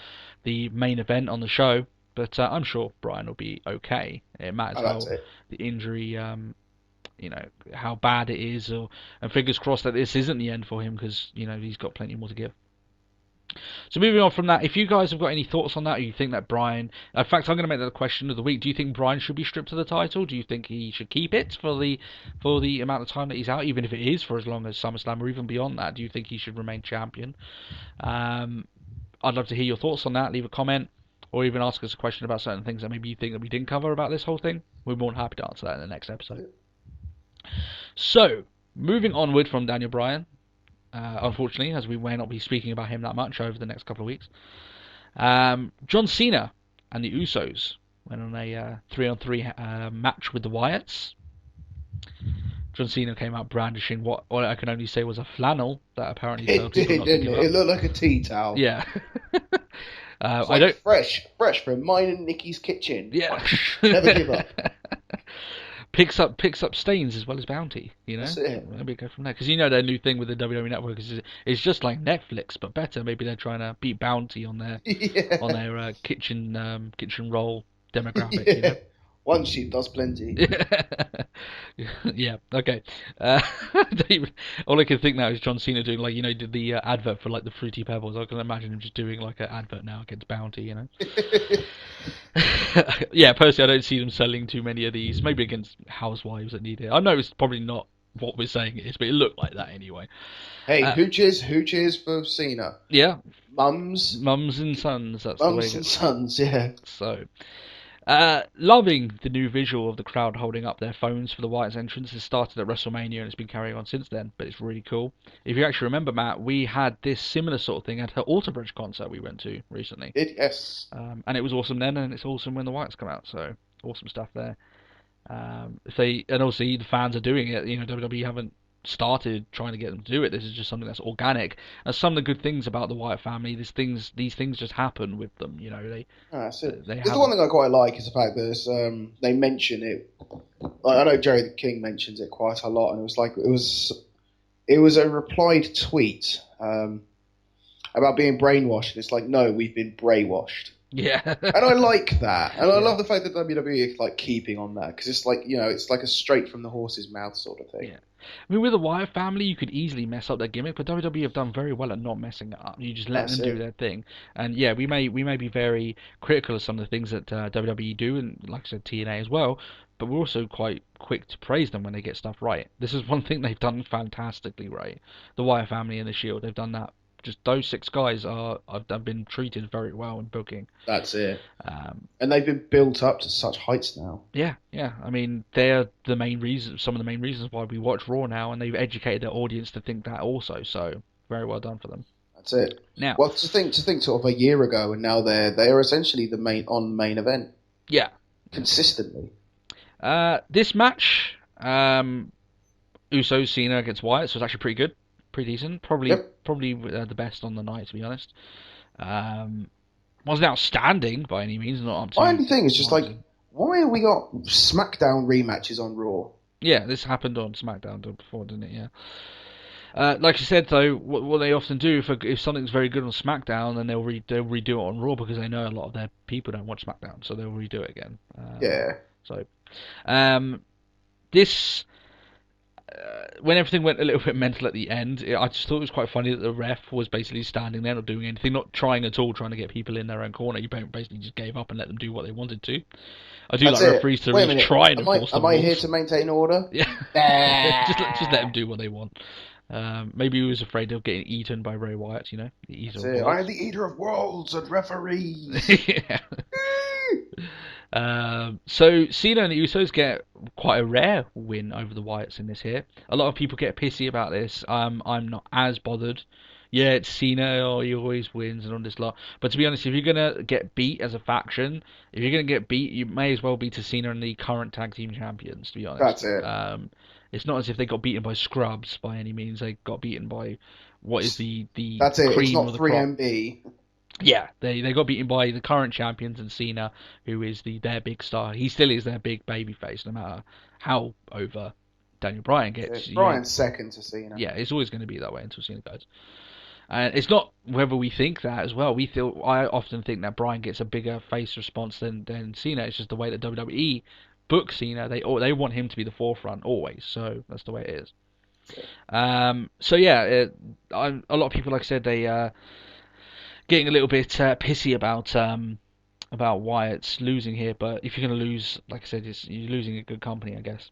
the main event on the show. But I'm sure Bryan will be okay. It matters how the injury, how bad it is, and fingers crossed that this isn't the end for him, because he's got plenty more to give. So moving on from that, if you guys have got any thoughts on that, or you think that Bryan... In fact, I'm going to make that the question of the week. Do you think Bryan should be stripped of the title? Do you think he should keep it for the amount of time that he's out, even if it is for as long as SummerSlam, or even beyond that? Do you think he should remain champion? I'd love to hear your thoughts on that. Leave a comment, or even ask us a question about certain things that maybe you think that we didn't cover about this whole thing. We're more than happy to answer that in the next episode. So, moving onward from Daniel Bryan, unfortunately, as we may not be speaking about him that much over the next couple of weeks, John Cena and the Usos went on a 3-on-3 match with the Wyatts. John Cena came out brandishing what I can only say was a flannel that apparently it did, didn't it? It looked like a tea towel. Yeah. It's fresh from mine and Nikki's kitchen. Yeah. Never give up. Picks up stains as well as bounty, That's it. Maybe go from there, because their new thing with the WWE Network is it's just like Netflix but better. Maybe they're trying to beat Bounty on their kitchen roll demographic. Yeah. One sheep does plenty. Yeah, okay. All I can think now is John Cena doing did the advert for the Fruity Pebbles. I can imagine him just doing an advert now against Bounty. Yeah, personally, I don't see them selling too many of these. Maybe against housewives that need it. I know it's probably not what we're saying it is, but it looked like that anyway. Hey, who cheers for Cena? Yeah, mums and sons. That's mums the way and sons. Yeah. So. Loving the new visual of the crowd holding up their phones for the Wyatt's entrance. It started at WrestleMania and it's been carrying on since then, but it's really cool. If you actually remember, Matt, we had this similar sort of thing at her Alter Bridge concert we went to recently. Yes. And it was awesome then, and it's awesome when the Wyatts come out, so awesome stuff there. And obviously the fans are doing it. WWE haven't started trying to get them to do it. This is just something that's organic. And some of the good things about the Wyatt family, these things just happen with them. That's it. The one thing I quite like is the fact that they mention it. Like, I know Jerry the King mentions it quite a lot, and it was a replied tweet about being brainwashed. It's like, no, we've been brainwashed. Yeah. And I like that. And I love the fact that WWE is like keeping on that, because it's like, it's like a straight from the horse's mouth sort of thing. Yeah. I mean, with the Wyatt family, you could easily mess up their gimmick, but WWE have done very well at not messing it up. You just let them do their thing. And yeah, we may be very critical of some of the things that WWE do, and like I said, TNA as well, but we're also quite quick to praise them when they get stuff right. This is one thing they've done fantastically right. The Wyatt family and the Shield, they've done that. Just those 6 guys have been treated very well in booking. That's it. And they've been built up to such heights now. Yeah. I mean, they're some of the main reasons why we watch Raw now, and they've educated their audience to think that also. So very well done for them. That's it. Now, well, to think sort of a year ago, and now they're essentially the main event. Yeah. Consistently. This match, Usos Cena against Wyatt, so it's actually pretty good. Pretty decent, probably the best on the night, to be honest. Wasn't outstanding by any means. Not up to. My only thing is just like, why have we got SmackDown rematches on Raw? Yeah, this happened on SmackDown before, didn't it? Yeah. Like you said though, what they often do if something's very good on SmackDown, then they'll redo it on Raw, because they know a lot of their people don't watch SmackDown, so they'll redo it again. So, this. When everything went a little bit mental at the end, I just thought it was quite funny that the ref was basically standing there, not doing anything, not trying at all, trying to get people in their own corner. You basically just gave up and let them do what they wanted to. I do like referees to really try and enforce the rules. Am I here to maintain order? Yeah. just let them do what they want. Maybe he was afraid of getting eaten by Bray Wyatt, the eater of worlds. I am the eater of worlds and referees. Yeah. So Cena and the Usos get quite a rare win over the Wyatts in this here. A lot of people get pissy about this. I'm not as bothered. Yeah, it's Cena, he always wins and all this lot. But to be honest, if you're going to get beat as a faction, if you're going to get beat, you may as well be to Cena and the current tag team champions, to be honest. That's it. It's not as if they got beaten by scrubs by any means. They got beaten by what is the That's it. cream It's not of the 3MB. crop. Yeah, they got beaten by the current champions and Cena, who is their big star. He still is their big babyface, no matter how over Daniel Bryan gets. Bryan's second to Cena. Yeah, it's always going to be that way until Cena goes. And it's not whether we think that as well. I often think that Bryan gets a bigger face response than Cena. It's just the way that WWE book Cena. They want him to be the forefront always. So that's the way it is. So yeah, a lot of people, like I said, they getting a little bit pissy about Wyatt's losing here. But if you're going to lose, like I said, you're losing a good company, I guess.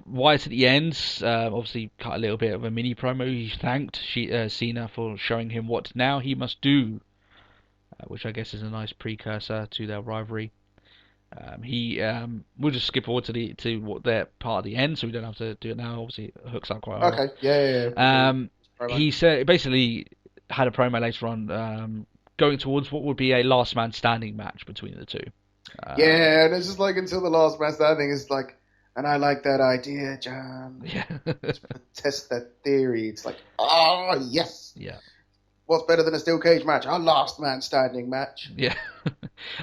Wyatt at the end obviously cut a little bit of a mini promo. He thanked Cena for showing him what now he must do, which I guess is a nice precursor to their rivalry. We'll just skip forward to what their part of the end, so we don't have to do it now. Obviously, it hooks up quite well. Okay, yeah. He said basically had a promo later on, going towards what would be a last man standing match between the two. Yeah, and it's just like until the last man standing is like, and I like that idea, John. Yeah. Test that theory. It's like, oh yes. Yeah. What's better than a steel cage match? A last man standing match. Yeah.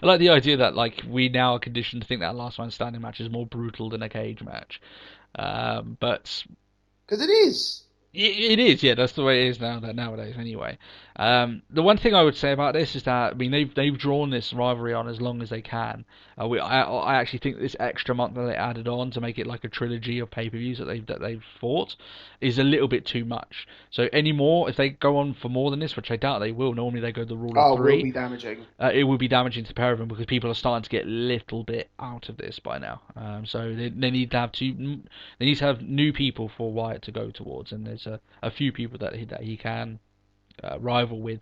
I like the idea that like we now are conditioned to think that a last man standing match is more brutal than a cage match. But because it is. It is, yeah. That's the way it is nowadays. Anyway, the one thing I would say about this is that I mean they've drawn this rivalry on as long as they can. I actually think this extra month that they added on to make it like a trilogy of pay-per-views that they've fought is a little bit too much. So anymore, if they go on for more than this, which I doubt they will, normally they go the rule of 3. It will be damaging. It will be damaging to the pair of them because people are starting to get a little bit out of this by now. So they need to have new people for Wyatt to go towards, and there's a few people that he can rival with,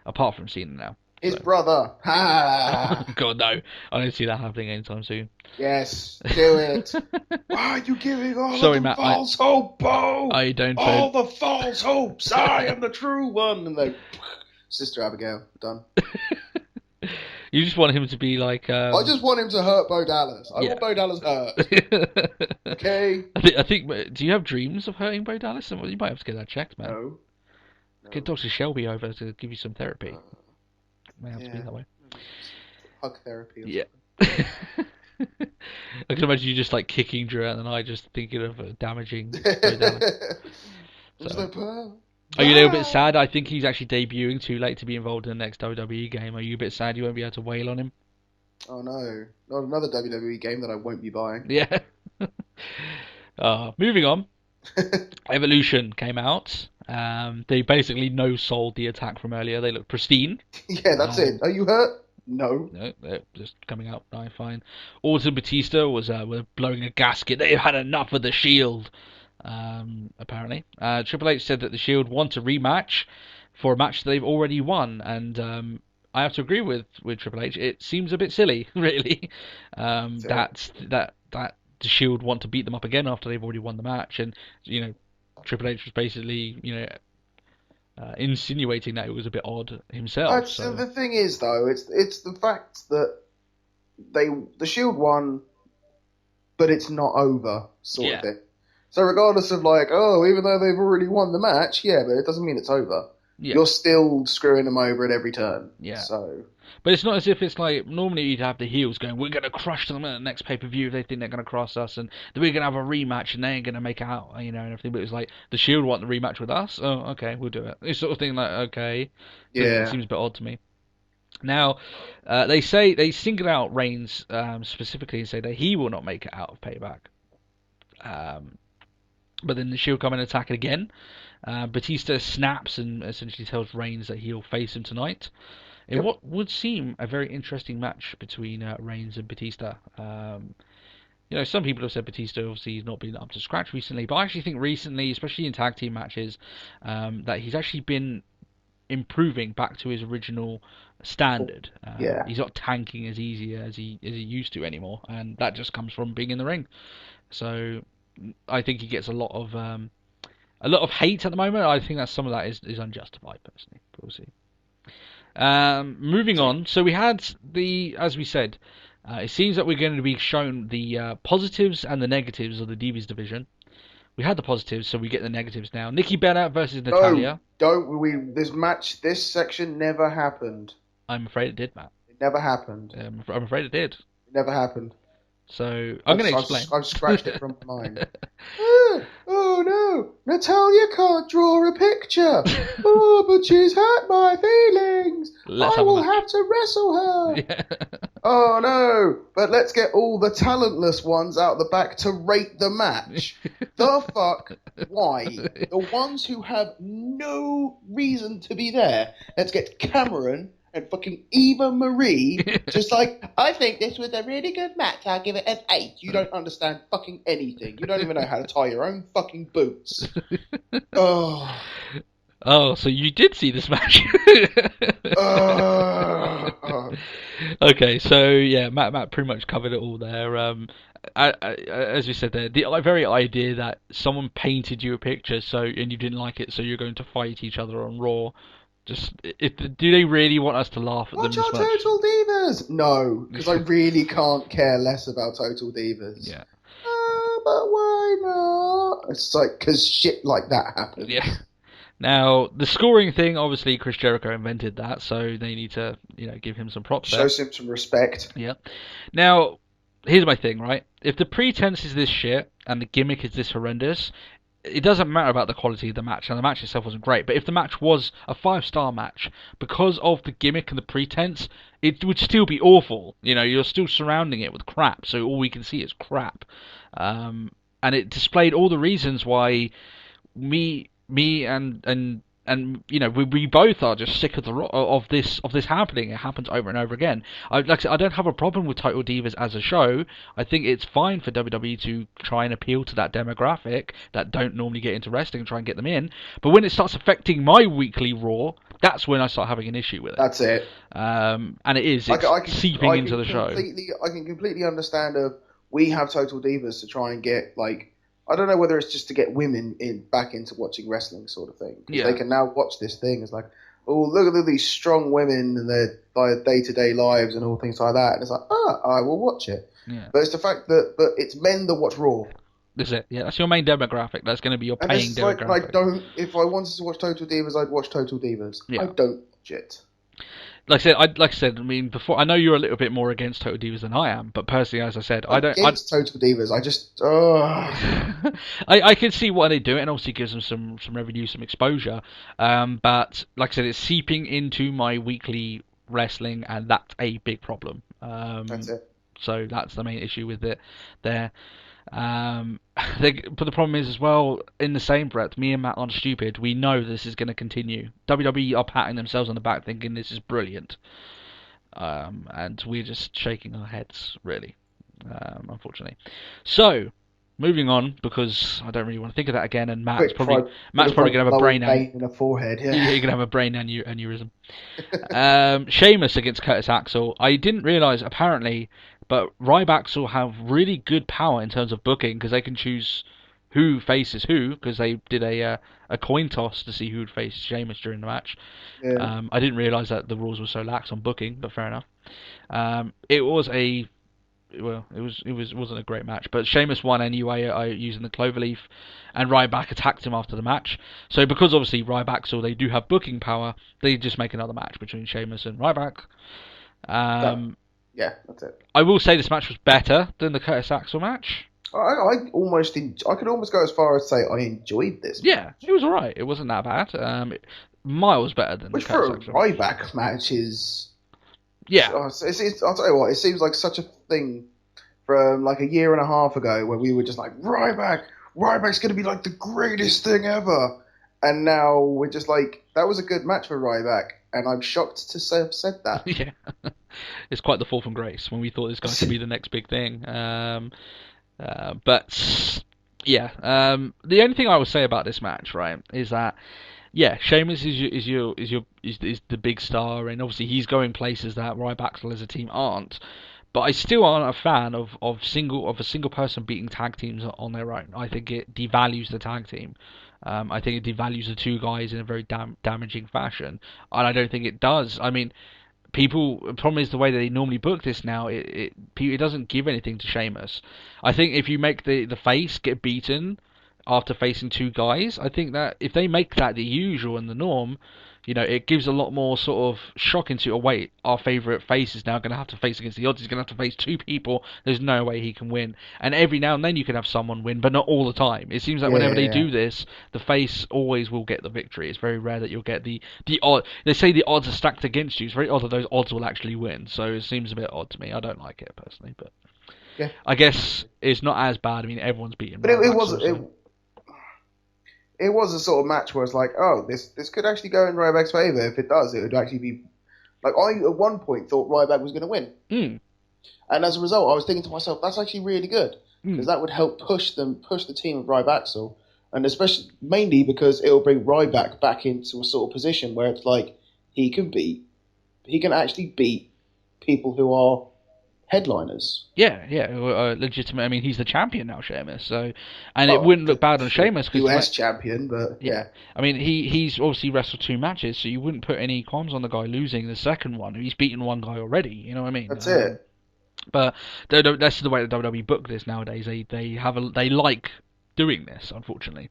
apart from Cena now. His brother. Ha! God, no. I don't see that happening anytime soon. Yes, do it. Why are you giving all Sorry, of them Matt, false hope, Bo? I don't all the false hopes. I am the true one. And they, Sister Abigail, done. You just want him to be like... I just want him to hurt Bo Dallas. I want Bo Dallas hurt. Okay? I think... Do you have dreams of hurting Bo Dallas? You might have to get that checked, man. No. Get Dr. Shelby over to give you some therapy. May have to be that way. Hug therapy or something. I can imagine you just like kicking Drew out of the night, just thinking of damaging Bo Dallas. Are you a little bit sad? I think he's actually debuting too late to be involved in the next WWE game. Are you a bit sad you won't be able to wail on him? Oh no, not another WWE game that I won't be buying. Yeah. Moving on. Evolution came out. They basically no-sold the attack from earlier. They look pristine. Yeah, that's it. Are you hurt? No. No, they're just coming out. Fine. Orton and Batista were blowing a gasket. They've had enough of the Shield. Apparently, Triple H said that the Shield want a rematch for a match that they've already won, and I have to agree with Triple H. It seems a bit silly, really, that the Shield want to beat them up again after they've already won the match, and Triple H was basically insinuating that it was a bit odd himself. So. The thing is, though, it's the fact that the Shield won, but it's not over, sort of thing. So regardless of even though they've already won the match, but it doesn't mean it's over. Yeah. You're still screwing them over at every turn. Yeah. So. But it's not as if it's like, normally you'd have the heels going, we're going to crush them at the next pay-per-view if they think they're going to cross us, and then we're going to have a rematch and they ain't going to make out, and everything. But it's like, the Shield want the rematch with us? Oh, okay, we'll do it. This sort of thing, okay. Yeah. It seems a bit odd to me. Now, they single out Reigns specifically and say that he will not make it out of Payback. But then the Shield come and attack it again. Batista snaps and essentially tells Reigns that he'll face him tonight. In what would seem a very interesting match between Reigns and Batista. Some people have said Batista obviously has not been up to scratch recently, but I actually think recently, especially in tag team matches, that he's actually been improving back to his original standard. He's not tanking as easy as he used to anymore, and that just comes from being in the ring. So I think he gets a lot of hate at the moment. I think that some of that is unjustified, personally. But we'll see. Moving on. So we had as we said, it seems that we're going to be shown the positives and the negatives of the Divas division. We had the positives, so we get the negatives now. Nikki Bella versus Natalya. This section never happened. I'm afraid it did, Matt. It never happened. I'm afraid it did. It never happened. So I'm going to explain. I've scratched it from my mind. Oh no, Natalya can't draw a picture. Oh, but she's hurt my feelings. I will have to wrestle her. Yeah. Oh no, but let's get all the talentless ones out the back to rate the match. The fuck? Why? The ones who have no reason to be there. Let's get Cameron and fucking Eva Marie, just I think this was a really good match, I'll give it an 8. You don't understand fucking anything. You don't even know how to tie your own fucking boots. Oh, so you did see this match? Okay, so yeah, Matt pretty much covered it all there. As we said there, the very idea that someone painted you a picture and you didn't like it, so you're going to fight each other on Raw. Do they really want us to laugh at them this much? Watch our Total Divas! No, because I really can't care less about Total Divas. Yeah. But why not? It's because shit like that happens. Yeah. Now, the scoring thing, obviously Chris Jericho invented that, so they need to, give him some props there. Show him some respect. Yeah. Now, here's my thing, right? If the pretense is this shit, and the gimmick is this horrendous, it doesn't matter about the quality of the match, and the match itself wasn't great, but if the match was a 5-star match, because of the gimmick and the pretense, it would still be awful. You're still surrounding it with crap, so all we can see is crap. And it displayed all the reasons why me and we both are just sick of this happening. It happens over and over again. Like I said, I don't have a problem with Total Divas as a show. I think it's fine for WWE to try and appeal to that demographic that don't normally get into wrestling and try and get them in. But when it starts affecting my weekly Raw, That's when I start having an issue with it. That's it. And it's seeping into the show. I can completely understand we have Total Divas to try and get, like, I don't know whether it's just to get women back into watching wrestling sort of thing. Yeah. They can now watch this thing. It's like, oh, look at these strong women and their day-to-day lives and all things like that. And it's like, I will watch it. Yeah. But it's the fact that it's men that watch Raw. That's it. Yeah, that's your main demographic. That's going to be your paying demographic. Like, if I wanted to watch Total Divas, I'd watch Total Divas. Yeah. I don't watch it. Like I said, I mean, before I know you're a little bit more against Total Divas than I am, but personally, as I said, I don't. Against Total Divas, I just. I can see why they do it, and obviously gives them some revenue, some exposure. But like I said, it's seeping into my weekly wrestling, and that's a big problem. That's it. So that's the main issue with it there. But the problem is as well, in the same breath, me and Matt aren't stupid. We know this is going to continue. WWE are patting themselves on the back thinking this is brilliant. And we're just shaking our heads, really, unfortunately. So, moving on, because I don't really want to think of that again, and Matt's probably going to have a brain in a forehead. Yeah. You're going to have a brain aneurysm. Sheamus against Curtis Axel. I didn't realise, apparently, but Ryback will have really good power in terms of booking, because they can choose who faces who, because they did a coin toss to see who would face Sheamus during the match. Yeah. I didn't realise that the rules were so lax on booking, but fair enough. It wasn't a great match, but Sheamus won anyway using the cloverleaf, and Ryback attacked him after the match. So because obviously Ryback, so they do have booking power, they just make another match between Sheamus and Ryback. Yeah, that's it. I will say this match was better than the Curtis Axel match. I could almost go as far as say I enjoyed this. Yeah, it was alright. It wasn't that bad. Miles better than the Curtis Axel. Which for a Ryback match is... Yeah. I'll tell you what, it seems like such a thing from like a year and a half ago where we were just like, Ryback's going to be like the greatest thing ever. And now we're just like, that was a good match for Ryback. And I'm shocked to have said that. Yeah. It's quite the fall from grace when we thought this guy could be the next big thing. But yeah, the only thing I would say about this match, right, is that Sheamus is the big star, and obviously he's going places that Ryback as a team aren't. But I still aren't a fan of a single person beating tag teams on their own. I think it devalues the tag team. I think it devalues the two guys in a very damaging fashion, and I don't think it does. I mean, the problem is the way that they normally book this now. It doesn't give anything to Sheamus. I think if you make the face get beaten after facing two guys, I think that if they make that the usual and the norm, it gives a lot more sort of shock into it. Wait, our favourite face is now going to have to face against the odds. He's going to have to face two people. There's no way he can win. And every now and then you can have someone win, but not all the time. It seems like whenever they do this, the face always will get the victory. It's very rare that you'll get the odd. They say the odds are stacked against you. It's very odd that those odds will actually win. So it seems a bit odd to me. I don't like it personally, but I guess it's not as bad. I mean, everyone's beaten. But it was a sort of match where it's like, oh, this could actually go in Ryback's favour. If it does, it would actually be... Like, I at one point thought Ryback was going to win. Mm. And as a result, I was thinking to myself, that's actually really good. Because that would help push the team of Ryback. And especially, mainly because it'll bring Ryback back into a sort of position where it's like, he can actually beat people who are headliners. Yeah, legitimate. I mean, he's the champion now, Sheamus. So, and it wouldn't look bad on Sheamus because US champion, but yeah. I mean, he's obviously wrestled 2 matches, so you wouldn't put any qualms on the guy losing the second one. He's beaten one guy already. You know what I mean? That's it. But that's the way the WWE book this nowadays. They like doing this, unfortunately,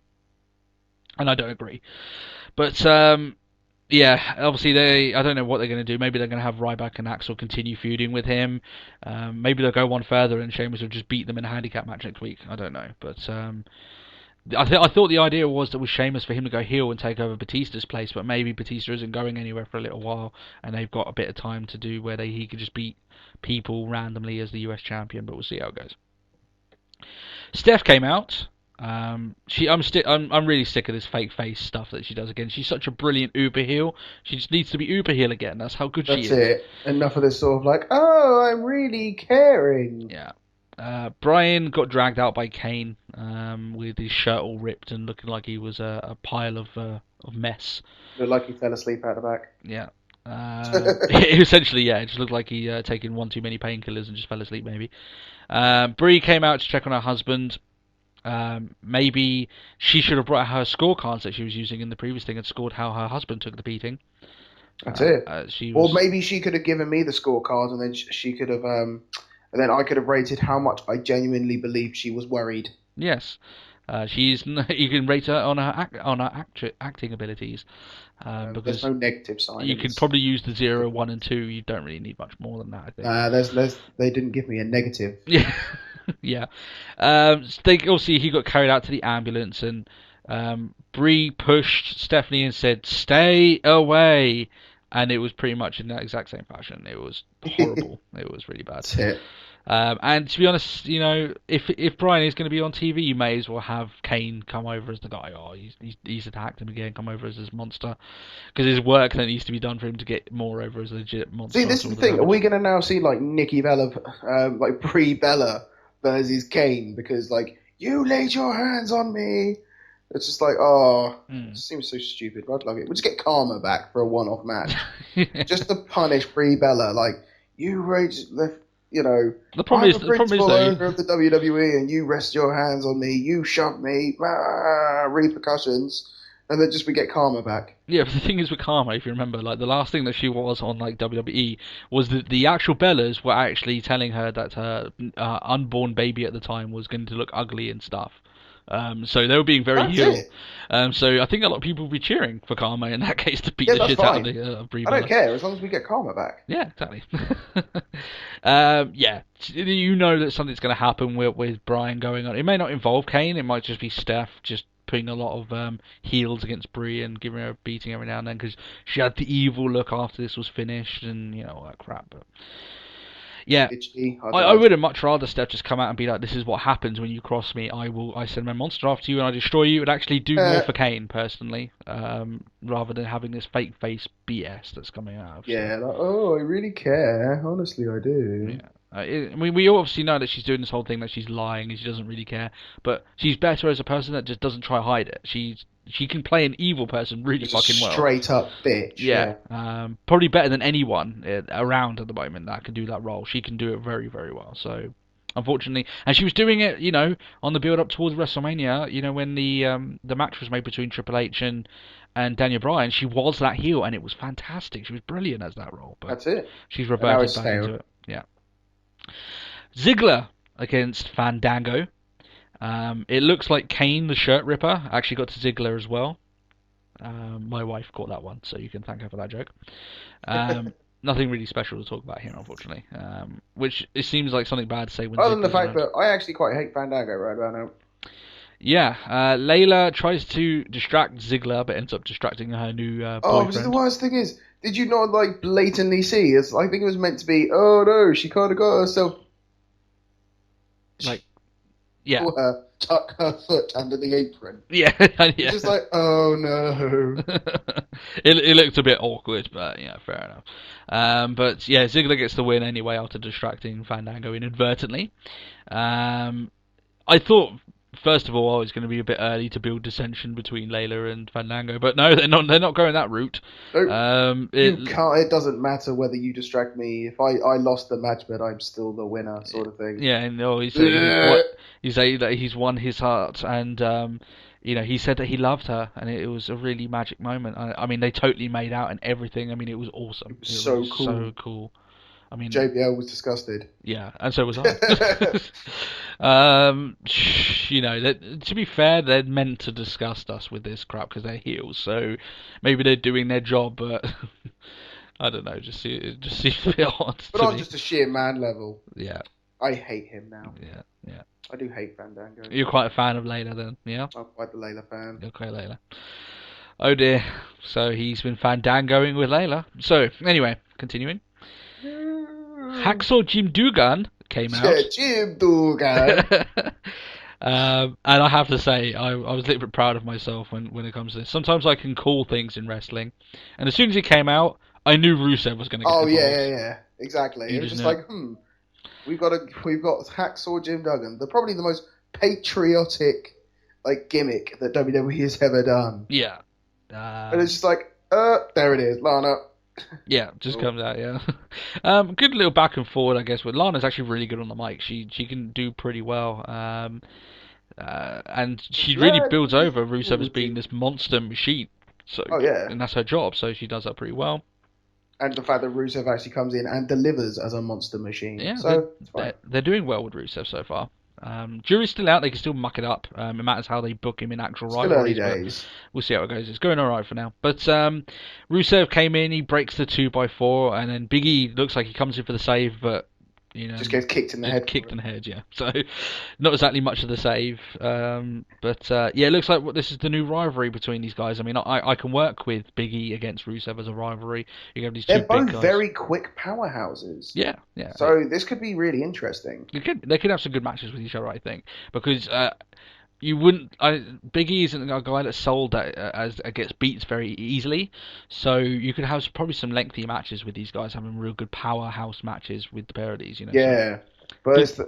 and I don't agree. But yeah, obviously I don't know what they're going to do. Maybe they're going to have Ryback and Axel continue feuding with him. Maybe they'll go one further and Sheamus will just beat them in a handicap match next week. I don't know, but I thought the idea was that with Sheamus for him to go heel and take over Batista's place, but maybe Batista isn't going anywhere for a little while, and they've got a bit of time to do where he could just beat people randomly as the US champion. But we'll see how it goes. Steph came out. I'm really sick of this fake face stuff that she does again. She's such a brilliant uber heel. She just needs to be uber heel again. That's how good she is. That's it. Enough of this sort of like, oh, I'm really caring. Yeah. Bryan got dragged out by Kane with his shirt all ripped and looking like he was a pile of mess. Looked like he fell asleep out the back. Yeah. Essentially, yeah, it just looked like he taken one too many painkillers and just fell asleep, maybe. Brie came out to check on her husband. Maybe she should have brought her scorecards that she was using in the previous thing and scored how her husband took the beating. That's it. Or maybe she could have given me the scorecard, and then she could have, and then I could have rated how much I genuinely believed she was worried. Yes, you can rate her on her acting abilities. Because there's no negative sign. You can probably use the 0, 1, and 2. You don't really need much more than that, I think. They didn't give me a negative. Yeah, yeah. He got carried out to the ambulance, and Brie pushed Stephanie and said, "Stay away," and it was pretty much in that exact same fashion. It was horrible. It was really bad. That's it. And to be honest, if Bryan is going to be on TV, you may as well have Kane come over as the guy. Oh, he's attacked him again. Come over as this monster, because there's work that needs to be done for him to get more over as a legit monster. See, this is the thing. Are we going to now see like Nikki Bella, like Brie Bella versus Kane? Because like you laid your hands on me. It's just like, it seems so stupid. I'd love it. We'll just get Karma back for a one-off match, just to punish Brie Bella. Like you raged left. The problem is owner of the WWE, and you rest your hands on me. You shoved me. Repercussions, and then we get Karma back. Yeah, but the thing is with Karma, if you remember, like the last thing that she was on like WWE was that the actual Bellas were actually telling her that her unborn baby at the time was going to look ugly and stuff. So they were being very heel. So I think a lot of people will be cheering for Karma in that case to beat the shit out of Brie Bella. I don't care as long as we get Karma back. Yeah, exactly. Yeah, that something's going to happen with Bryan going on. It may not involve Kane. It might just be Steph just putting a lot of heels against Brie and giving her a beating every now and then because she had the evil look after this was finished and all that crap. But yeah, I would have much rather Steph just come out and be like, "This is what happens when you cross me. I send my monster after you and I destroy you." It would actually do more for Kane personally, rather than having this fake face BS that's coming out. Yeah, like, I really care. Honestly, I do. Yeah. We obviously know that she's doing this whole thing that she's lying and she doesn't really care, but she's better as a person that just doesn't try to hide it. She can play an evil person really fucking well. Straight up bitch. Yeah. Probably better than anyone around at the moment that can do that role. She can do it very, very well. So, unfortunately, and she was doing it, on the build up towards WrestleMania. When the match was made between Triple H and Daniel Bryan, she was that heel, and it was fantastic. She was brilliant as that role. But that's it. She's reverted back into it. Yeah. Ziggler against Fandango. It looks like Kane, the shirt ripper, actually got to Ziggler as well. My wife caught that one, so you can thank her for that joke. Nothing really special to talk about here, unfortunately. Which it seems like something bad to say when. Other than the fact that I actually quite hate Fandango right about now. Yeah, Layla tries to distract Ziggler, but ends up distracting her new boyfriend. But the worst thing is, did you not blatantly see? I think it was meant to be. Oh no, she kind of got herself. Yeah. Tuck her foot under the apron. Yeah. It's just like, oh no. It looked a bit awkward, but fair enough. But yeah, Ziggler gets the win anyway after distracting Fandango inadvertently. I thought, first of all, it's going to be a bit early to build dissension between Layla and Fandango, but no, they're not going that route. Nope. It doesn't matter whether you distract me. If I lost the match, but I'm still the winner, sort of thing. Yeah, and he said that he's won his heart, and he said that he loved her, and it was a really magic moment. I mean, they totally made out and everything. I mean, it was awesome. It was so cool. So cool. I mean, JBL was disgusted. Yeah, and so was I. To be fair, they're meant to disgust us with this crap because they're heels. So maybe they're doing their job, but I don't know. It just seems a bit odd. But on just a sheer man level. Yeah. I hate him now. Yeah. I do hate Fandango. You're quite a fan of Layla then, yeah? I'm quite the Layla fan. You're quite Layla. Oh dear. So he's been Fandangoing with Layla. So, anyway, continuing. Hacksaw Jim Duggan came out. Yeah, Jim Duggan. And I have to say, I was a little bit proud of myself when it comes to this. Sometimes I can call things in wrestling. And as soon as he came out, I knew Rusev was going to get involved. Yeah. Exactly. It was just like, We've got Hacksaw Jim Duggan, probably the most patriotic gimmick that WWE has ever done. Yeah. And it's just like, there it is, Lana. Yeah, just comes out, yeah. Good little back and forward, I guess. But Lana's actually really good on the mic. She can do pretty well. And she really builds over Rusev as being this monster machine. So, and that's her job. So she does that pretty well. And the fact that Rusev actually comes in and delivers as a monster machine. Yeah, so they're doing well with Rusev so far. Jury's still out. They can still muck it up. It matters how they book him in actual rivalries. Early days. We'll see how it goes. It's going all right for now. But Rusev came in. He breaks the 2x4, and then Big E looks like he comes in for the save, but just gets kicked in the head. Kicked in the head, yeah. So not exactly much of the save. But it looks like this is the new rivalry between these guys. I mean, I can work with Big E against Rusev as a rivalry. You have these They're two both big guys. very quick powerhouses. Yeah. So this could be really interesting. They could have some good matches with each other, I think, because you wouldn't. Big E isn't a guy that's sold that gets beats very easily, so you could have probably some lengthy matches with these guys, having real good powerhouse matches with the pair of these. Yeah, but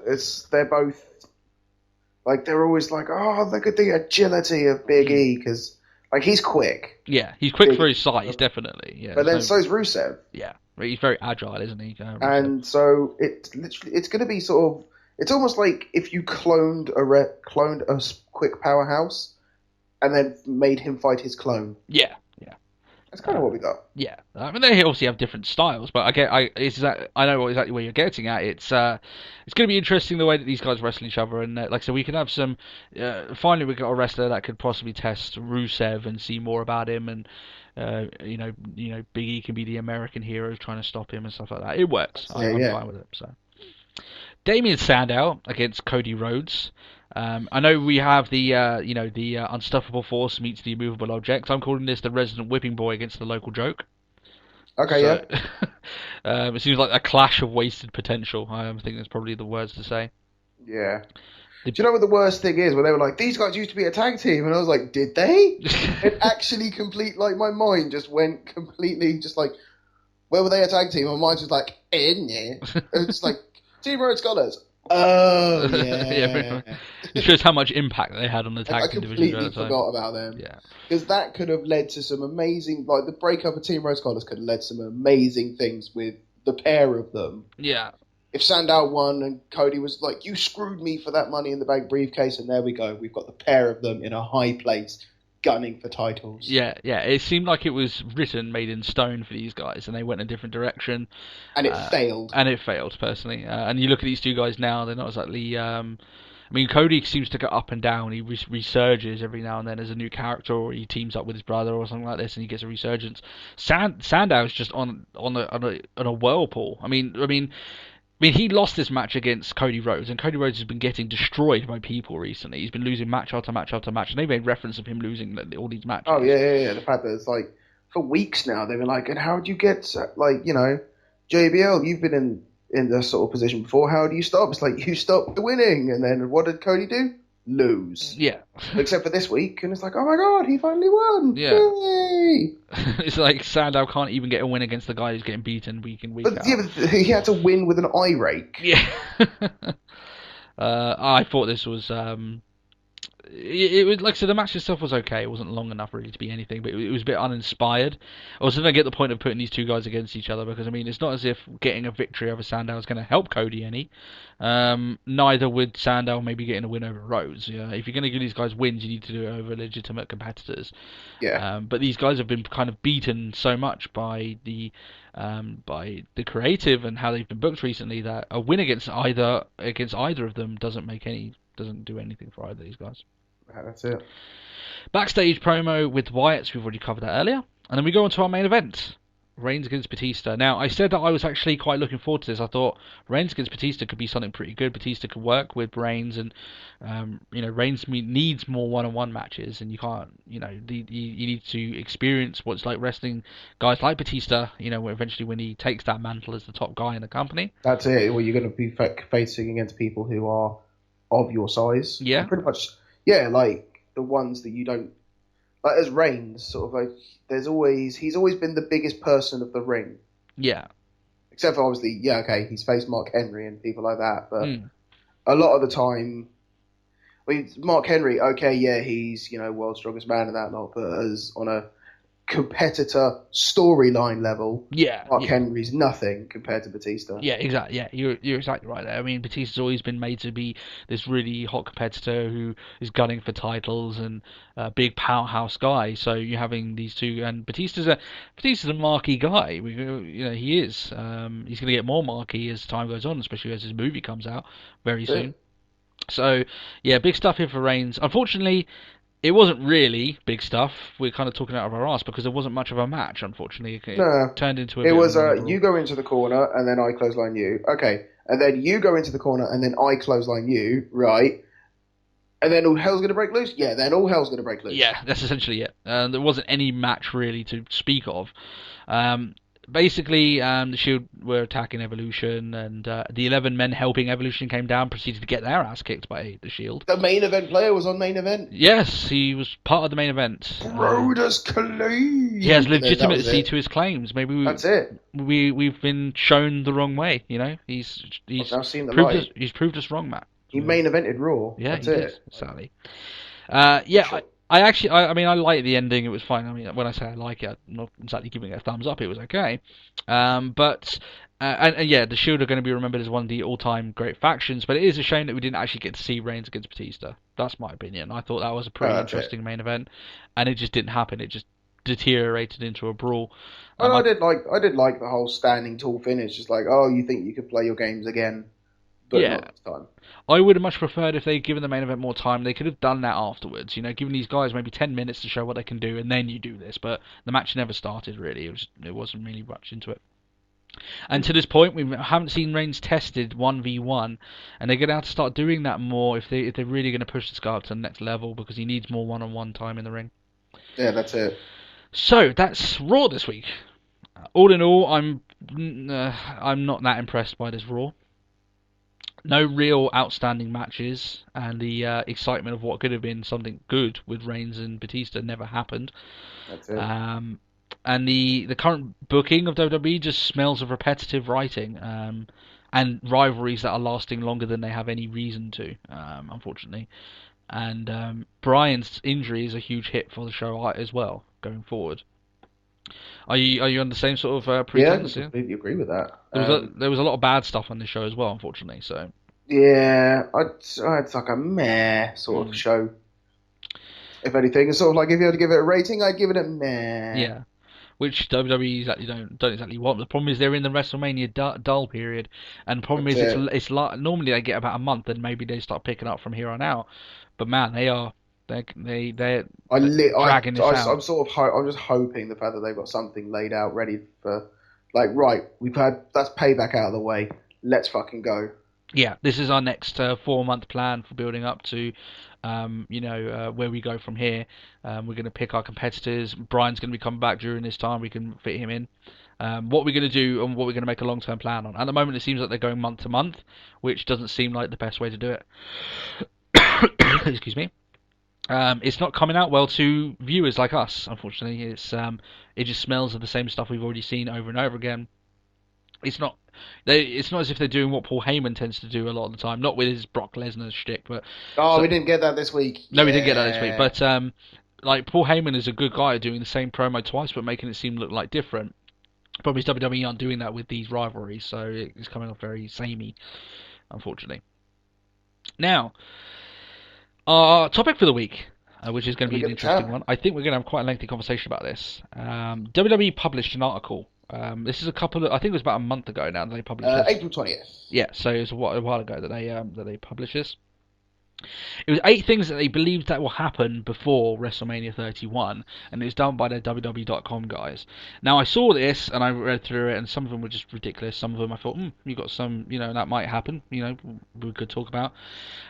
they're both they're always look at the agility of Big E because he's quick. Yeah, he's quick for his size, definitely. Yeah, but then so's Rusev. Yeah, he's very agile, isn't he? And so it's going to be sort of. It's almost like if you cloned a quick powerhouse and then made him fight his clone. Yeah. That's kind of what we got. Yeah, I mean they obviously have different styles, but I know exactly where you're getting at. It's going to be interesting the way that these guys wrestle each other, and like I said, we can have some. Finally, we got a wrestler that could possibly test Rusev and see more about him, and Big E can be the American hero trying to stop him and stuff like that. It works. I'm fine with it. So. Damien Sandow against Cody Rhodes. I know we have the unstoppable force meets the immovable object. I'm calling this the resident whipping boy against the local joke. Okay, it seems like a clash of wasted potential. I think that's probably the words to say. Yeah. Do you know what the worst thing is? When they were like, these guys used to be a tag team, and I was like, did they? It actually my mind just went completely where were they a tag team? My mind was like, in there. It's like, Team Road Scholars. Oh, yeah. It shows how much impact they had on the tag team division. I completely forgot about them. Yeah. Because that could have led to some amazing... the breakup of Team Road Scholars could have led to some amazing things with the pair of them. Yeah. If Sandow won and Cody was like, you screwed me for that Money in the Bank briefcase, and there we go. We've got the pair of them in a high place gunning for titles. Yeah. It seemed like it was made in stone for these guys, and they went in a different direction. And it failed. And it failed, personally. And you look at these two guys now, they're not exactly... Cody seems to go up and down. He resurges every now and then as a new character, or he teams up with his brother or something like this, and he gets a resurgence. Sandow's just on a whirlpool. I mean, he lost this match against Cody Rhodes, and Cody Rhodes has been getting destroyed by people recently. He's been losing match after match after match, and they made reference of him losing all these matches. Oh, yeah. The fact that it's for weeks now, they've been like, and how do you get, JBL, you've been in this sort of position before, how do you stop? It's like, you stopped winning, and then what did Cody do? Lose. Yeah. Except for this week, and it's like, oh my god, he finally won. Yeah. Yay! It's like Sandow can't even get a win against the guy who's getting beaten week in, week out. Yeah, but he had to win with an eye rake. Yeah. I thought this was... It was like, so the match itself was okay. It wasn't long enough really to be anything, but it was a bit uninspired. I was going to get the point of putting these two guys against each other, because it's not as if getting a victory over Sandow is going to help Cody any. Neither would Sandow maybe getting a win over Rhodes. Yeah, if you're going to give these guys wins, you need to do it over legitimate competitors. Yeah. But these guys have been kind of beaten so much by the creative and how they've been booked recently that a win against either of them doesn't do anything for either of these guys. That's it. Backstage promo with Wyatt, we've already covered that earlier. And then we go on to our main event, Reigns against Batista. Now, I said that I was actually quite looking forward to this. I thought Reigns against Batista could be something pretty good. Batista could work with Reigns, and Reigns needs more one-on-one matches, and you can't, you need to experience what's like wrestling guys like Batista, eventually when he takes that mantle as the top guy in the company. That's it. Well, you're going to be facing against people who are of your size. Yeah. Pretty much. Yeah, like the ones that you don't like as Reigns, sort of like he's always been the biggest person of the ring. Yeah. except for obviously, he's faced Mark Henry and people like that, but a lot of the time, I mean, Mark Henry, he's world's strongest man and that lot, but as on a competitor storyline level, Mark Henry's nothing compared to Batista. Yeah, exactly. Yeah, you're exactly right there. I mean, Batista's always been made to be this really hot competitor who is gunning for titles and a big powerhouse guy. So you're having these two, and Batista's a marquee guy. He is. He's going to get more marquee as time goes on, especially as his movie comes out very soon. So yeah, big stuff here for Reigns. Unfortunately, it wasn't really big stuff. We're kind of talking out of our ass because there wasn't much of a match, unfortunately. It turned into It was you go into the corner and then I clothesline you. Okay. And then you go into the corner and then I clothesline you, right? And then all hell's going to break loose? Yeah, then all hell's going to break loose. Yeah, that's essentially it. There wasn't any match really to speak of. Basically, the Shield were attacking Evolution, and the 11 men helping Evolution came down, proceeded to get their ass kicked by the Shield. The main event player was on main event? Yes, he was part of the main event. Brodus Clay! He has legitimacy to his claims. Maybe that's it. We've been shown the wrong way, He's proved us wrong, Matt. He main evented Raw. Yeah, that's it. Did, sadly. Sure. I like the ending. It was fine. I mean, when I say I like it, I'm not exactly giving it a thumbs up. It was okay. The Shield are going to be remembered as one of the all-time great factions, but it is a shame that we didn't actually get to see Reigns against Batista. That's my opinion. I thought that was a pretty interesting main event, and it just didn't happen. It just deteriorated into a brawl. I did like the whole standing tall finish. Just like, you think you could play your games again, but not this time. I would have much preferred if they'd given the main event more time. They could have done that afterwards, giving these guys maybe 10 minutes to show what they can do, and then you do this. But the match never started, really. It wasn't really much into it. And to this point, we haven't seen Reigns tested 1v1, and they're going to have to start doing that more if they're really going to push this guy up to the next level, because he needs more one-on-one time in the ring. Yeah, that's it. So, that's Raw this week. All in all, I'm not that impressed by this Raw. No real outstanding matches, and the excitement of what could have been something good with Reigns and Batista never happened. That's it. And the current booking of WWE just smells of repetitive writing and rivalries that are lasting longer than they have any reason to, unfortunately. And Bryan's injury is a huge hit for the show as well, going forward. Are you on the same sort of pretense? Yeah, I completely agree with that. There was a lot of bad stuff on this show as well, unfortunately. So yeah, it's like a meh sort of show. If anything, it's sort of like if you had to give it a rating, I'd give it a meh. Yeah, which WWE exactly don't exactly want. The problem is they're in the WrestleMania dull period, and the problem is it's like normally they get about a month, and maybe they start picking up from here on out. But man, they're dragging this out. I'm sort of I'm just hoping the fact that they've got something laid out ready for, like, right, that's payback out of the way. Let's fucking go. Yeah, this is our next 4-month plan for building up to, where we go from here. We're going to pick our competitors. Bryan's going to be coming back during this time. We can fit him in. What we're going to do and what we're going to make a long-term plan on. At the moment, it seems like they're going month to month, which doesn't seem like the best way to do it. Excuse me. It's not coming out well to viewers like us, unfortunately. It just smells of the same stuff we've already seen over and over again. It's not as if they're doing what Paul Heyman tends to do a lot of the time, not with his Brock Lesnar shtick, but we didn't get that this week. No, we didn't get that this week. But like Paul Heyman is a good guy at doing the same promo twice, but making it seem look like different. Probably WWE aren't doing that with these rivalries, so it's coming off very samey, unfortunately. Now, our topic for the week, which is going to be an interesting one. I think we're going to have quite a lengthy conversation about this. WWE published an article. This is I think it was about a month ago now that they published this. April 20th. Yeah, so it was a while ago that they published this. It was 8 things that they believed that will happen before WrestleMania 31, and it was done by the WWE.com guys. Now, I saw this, and I read through it, and some of them were just ridiculous. Some of them I thought, you got some, that might happen, we could talk about.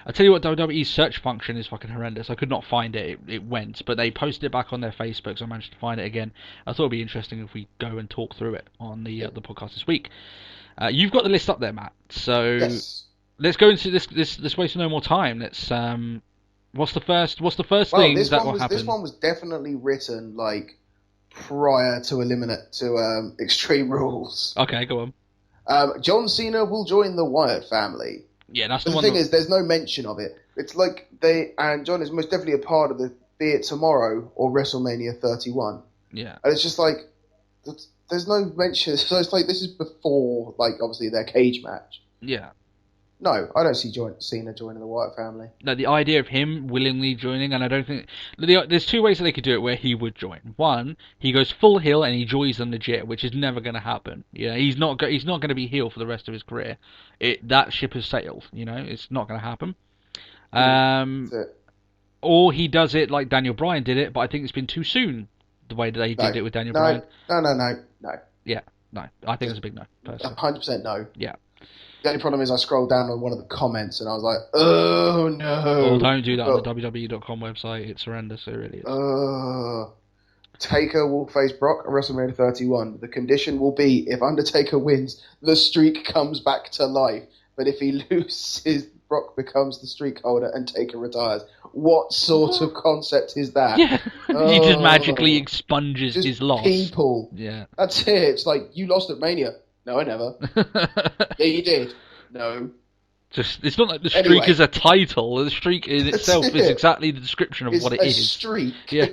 I tell you what, WWE's search function is fucking horrendous. I could not find it. It went, but they posted it back on their Facebook, so I managed to find it again. I thought it would be interesting if we go and talk through it on the podcast this week. You've got the list up there, Matt, so... Yes. Let's go into this waste no more time. Let's what's the first thing that will happen? This one was definitely written like prior to Extreme Rules. Okay, go John Cena will join the Wyatt family. Yeah, that's But the thing is, there's no mention of it. It's like and John is most definitely a part of be it tomorrow or WrestleMania 31. Yeah. And it's just like, there's no mention. So it's like, this is before, like, obviously their cage match. Yeah. No, I don't see Cena joining the Wyatt family. No, the idea of him willingly joining, and I don't think... There's two ways that they could do it where he would join. One, he goes full heel and he joins them legit, which is never going to happen. Yeah, he's not going to be heel for the rest of his career. That ship has sailed, it's not going to happen. Or he does it like Daniel Bryan did it, but I think it's been too soon, the way that they did it with Daniel Bryan. No. Yeah, no. I think it's a big no, personally. 100% no. Yeah. The only problem is I scrolled down on one of the comments and I was like, oh no. Well, don't do that on the WWE.com website. It's horrendous. It really is. Taker will face Brock at WrestleMania 31. The condition will be if Undertaker wins, the streak comes back to life. But if he loses, Brock becomes the streak holder and Taker retires. What sort of concept is that? Yeah. He just magically expunges his loss. People. Yeah. That's it. It's like, you lost at Mania. No, I never. Yeah, you did. No. It's not like the streak is a title. The streak in itself is exactly the description of what it is. It's a streak. Yeah.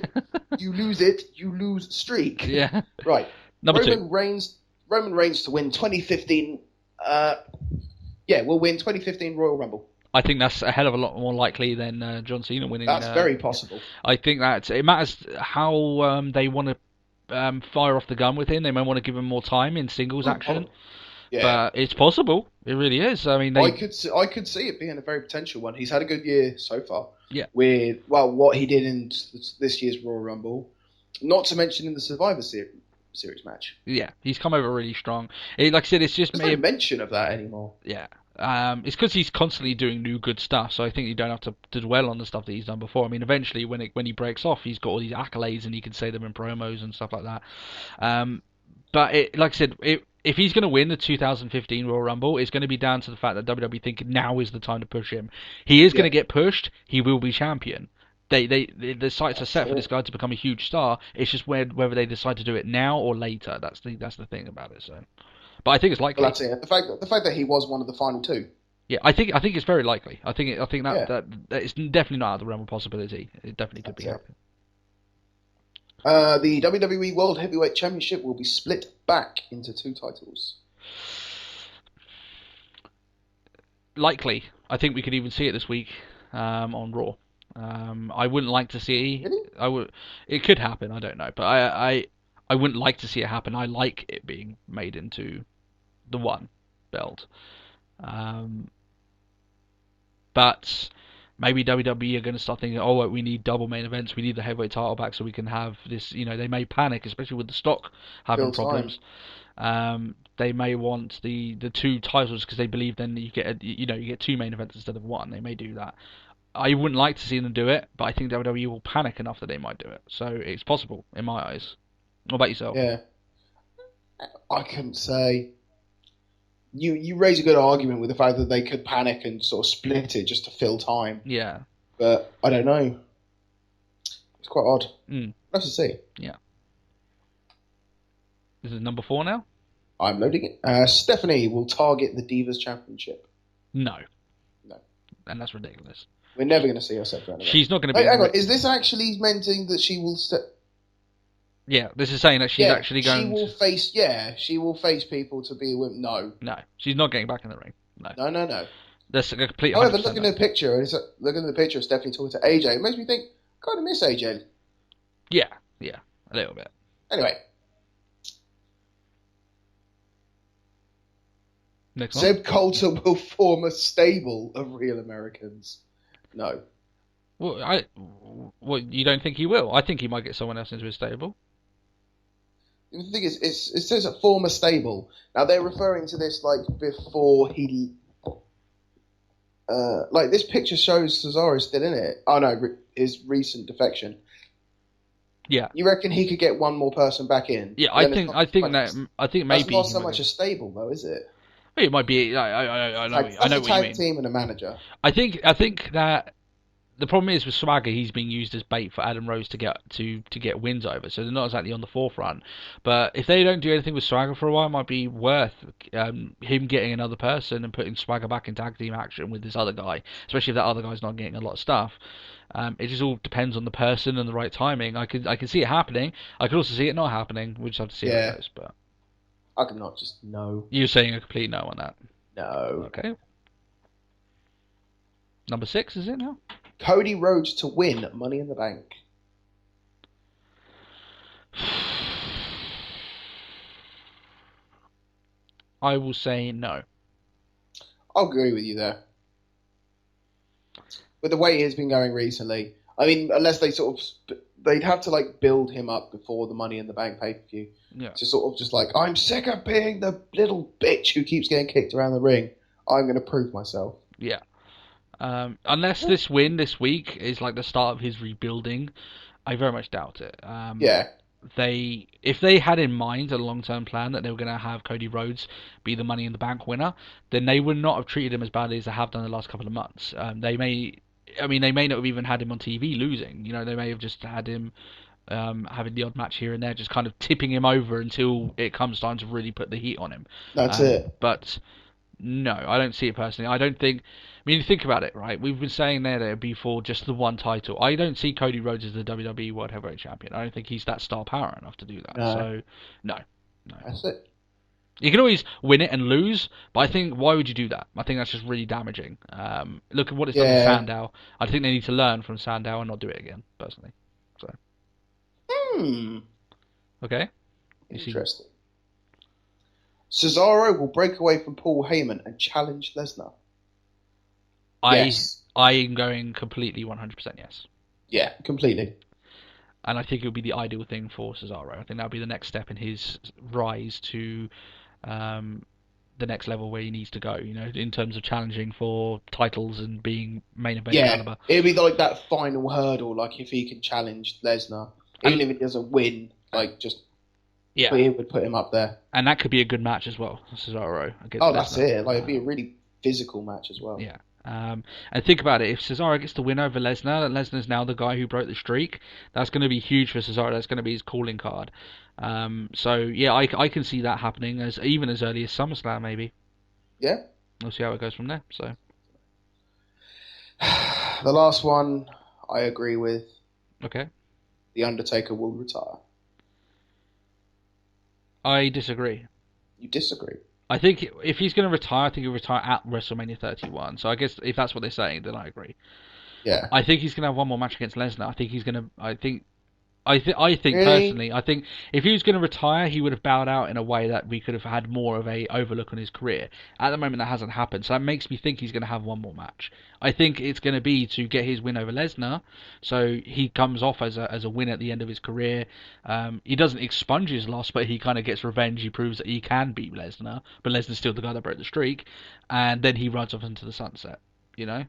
You lose it, you lose streak. Yeah. Right. Number Roman 2. Roman Reigns to win 2015. We'll win 2015 Royal Rumble. I think that's a hell of a lot more likely than John Cena winning. That's very possible. I think that it matters how they want to fire off the gun with him. They might want to give him more time in singles action. Yeah. But it's possible. It really is. I mean, I could see it being a very potential one. He's had a good year so far. Yeah. With what he did in this year's Royal Rumble, not to mention in the Survivor Series match. Yeah, he's come over really strong. Like I said, it's just there's no mention of that anymore. Yeah. It's because he's constantly doing new good stuff, so I think you don't have to dwell on the stuff that he's done before. I mean, eventually, when he breaks off, he's got all these accolades, and he can say them in promos and stuff like that. But like I said, if he's going to win the 2015 Royal Rumble, it's going to be down to the fact that WWE think now is the time to push him. He is going to get pushed. He will be champion. The sights are set for this guy to become a huge star. It's just whether they decide to do it now or later. That's the thing about it. So. But I think it's likely. Well, that's it. The fact that he was one of the final two. Yeah, I think it's very likely. I think that it's definitely not out of the realm of possibility. It definitely could be happening. The WWE World Heavyweight Championship will be split back into 2 titles. Likely, I think we could even see it this week on Raw. I wouldn't like to see. Really? It could happen. I don't know, but I wouldn't like to see it happen. I like it being made into the one belt. But maybe WWE are going to start thinking, oh, we need double main events. We need the heavyweight title back so we can have this. They may panic, especially with the stock having problems. They may want the 2 titles because they believe then you get 2 main events instead of 1. They may do that. I wouldn't like to see them do it, but I think WWE will panic enough that they might do it. So it's possible in my eyes. What about yourself? Yeah, I couldn't say. You raise a good argument with the fact that they could panic and sort of split it just to fill time. Yeah. But I don't know. It's quite odd. Let's just see. Yeah. This is number 4 now? I'm loading it. Stephanie will target the Divas Championship. No. No. And that's ridiculous. We're never going to see her separate. Anyway. She's not going to be... Hang on. Is this actually meant that she will... Yeah, this is saying that she's actually going... She will face people to be with... No. No, she's not getting back in the ring. No. That's a complete... However, looking at the picture, of Stephanie talking to AJ, it makes me think, kind of miss AJ. Yeah, a little bit. Anyway. Next one. Zeb Coulter will form a stable of real Americans. No. Well, you don't think he will? I think he might get someone else into his stable. The thing is, it says a former stable. Now, they're referring to this, like, before he... like, this picture shows Cesaro still in it. Oh, no, his recent defection. Yeah. You reckon he could get one more person back in? Yeah, I think maybe... That's not so much a stable, though, is it? It might be... I know what you mean. That's a tag team and a manager. I think that the problem is with Swagger, he's being used as bait for Adam Rose to get wins over, so they're not exactly on the forefront. But if they don't do anything with Swagger for a while, it might be worth him getting another person and putting Swagger back in tag team action with this other guy, especially if that other guy's not getting a lot of stuff. It just all depends on the person and the right timing. I can see it happening. I could also see it not happening. We just have to see how it goes. But I cannot just no. You're saying a complete no on that? No. Okay. Number 6 is it now? Cody Rhodes to win Money in the Bank. I will say no. I'll agree with you there. With the way it has been going recently, I mean, unless they they'd have to like build him up before the Money in the Bank pay-per-view. Yeah. To sort of just like, I'm sick of being the little bitch who keeps getting kicked around the ring. I'm going to prove myself. Yeah. Unless this win this week is like the start of his rebuilding, I very much doubt it. If they had in mind a long-term plan that they were going to have Cody Rhodes be the Money in the Bank winner, then they would not have treated him as badly as they have done the last couple of months. They may not have even had him on TV losing. They may have just had him having the odd match here and there, just kind of tipping him over until it comes time to really put the heat on him. That's it. But no, I don't see it personally. I don't think. I mean, think about it, right? We've been saying there that it'd be for just the one title. I don't see Cody Rhodes as the WWE World Heavyweight Champion. I don't think he's that star power enough to do that. No. So, no. That's it. You can always win it and lose, but I think, why would you do that? I think that's just really damaging. Look at what it's done to Sandow. I think they need to learn from Sandow and not do it again, personally. So. Okay. Interesting. Cesaro will break away from Paul Heyman and challenge Lesnar. Yes. I am going completely 100% yes. Yeah, completely. And I think it would be the ideal thing for Cesaro. I think that would be the next step in his rise to the next level where he needs to go, in terms of challenging for titles and being main event caliber. It'd be like that final hurdle, like if he can challenge Lesnar, even if he doesn't win, like just it would put him up there. And that could be a good match as well, Cesaro against Lesnar. That's it. Like it'd be a really physical match as well. Yeah. And think about it, if Cesaro gets the win over Lesnar, and Lesnar's now the guy who broke the streak, that's going to be huge for Cesaro. That's going to be his calling card. I can see that happening even as early as SummerSlam, maybe. Yeah. We'll see how it goes from there. So, the last one, I agree with. Okay. The Undertaker will retire. I disagree. You disagree? I think if he's going to retire, I think he'll retire at WrestleMania 31. So I guess if that's what they're saying, then I agree. Yeah. I think he's going to have one more match against Lesnar. I think he's going to. I think Really? personally, I think if he was going to retire, he would have bowed out in a way that we could have had more of a overlook on his career. At the moment, that hasn't happened, so that makes me think he's going to have one more match. I think it's going to be to get his win over Lesnar, so he comes off as a win at the end of his career. He doesn't expunge his loss, but he kind of gets revenge. He proves that he can beat Lesnar, but Lesnar's still the guy that broke the streak, and then he rides off into the sunset. Yeah.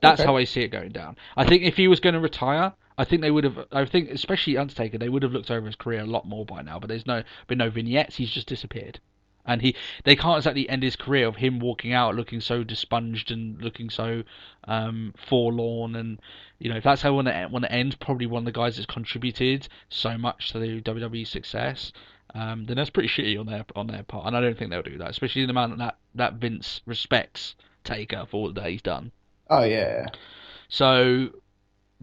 That's how I see it going down. I think if he was going to retire, I think they would have. I think, especially Undertaker, they would have looked over his career a lot more by now. But there's been no vignettes. He's just disappeared, and they can't exactly end his career of him walking out looking so desponged and looking so forlorn. And if that's how they want to end, probably one of the guys that's contributed so much to the WWE success, then that's pretty shitty on their part. And I don't think they'll do that, especially the amount that Vince respects Taker for all that he's done. Oh yeah. So.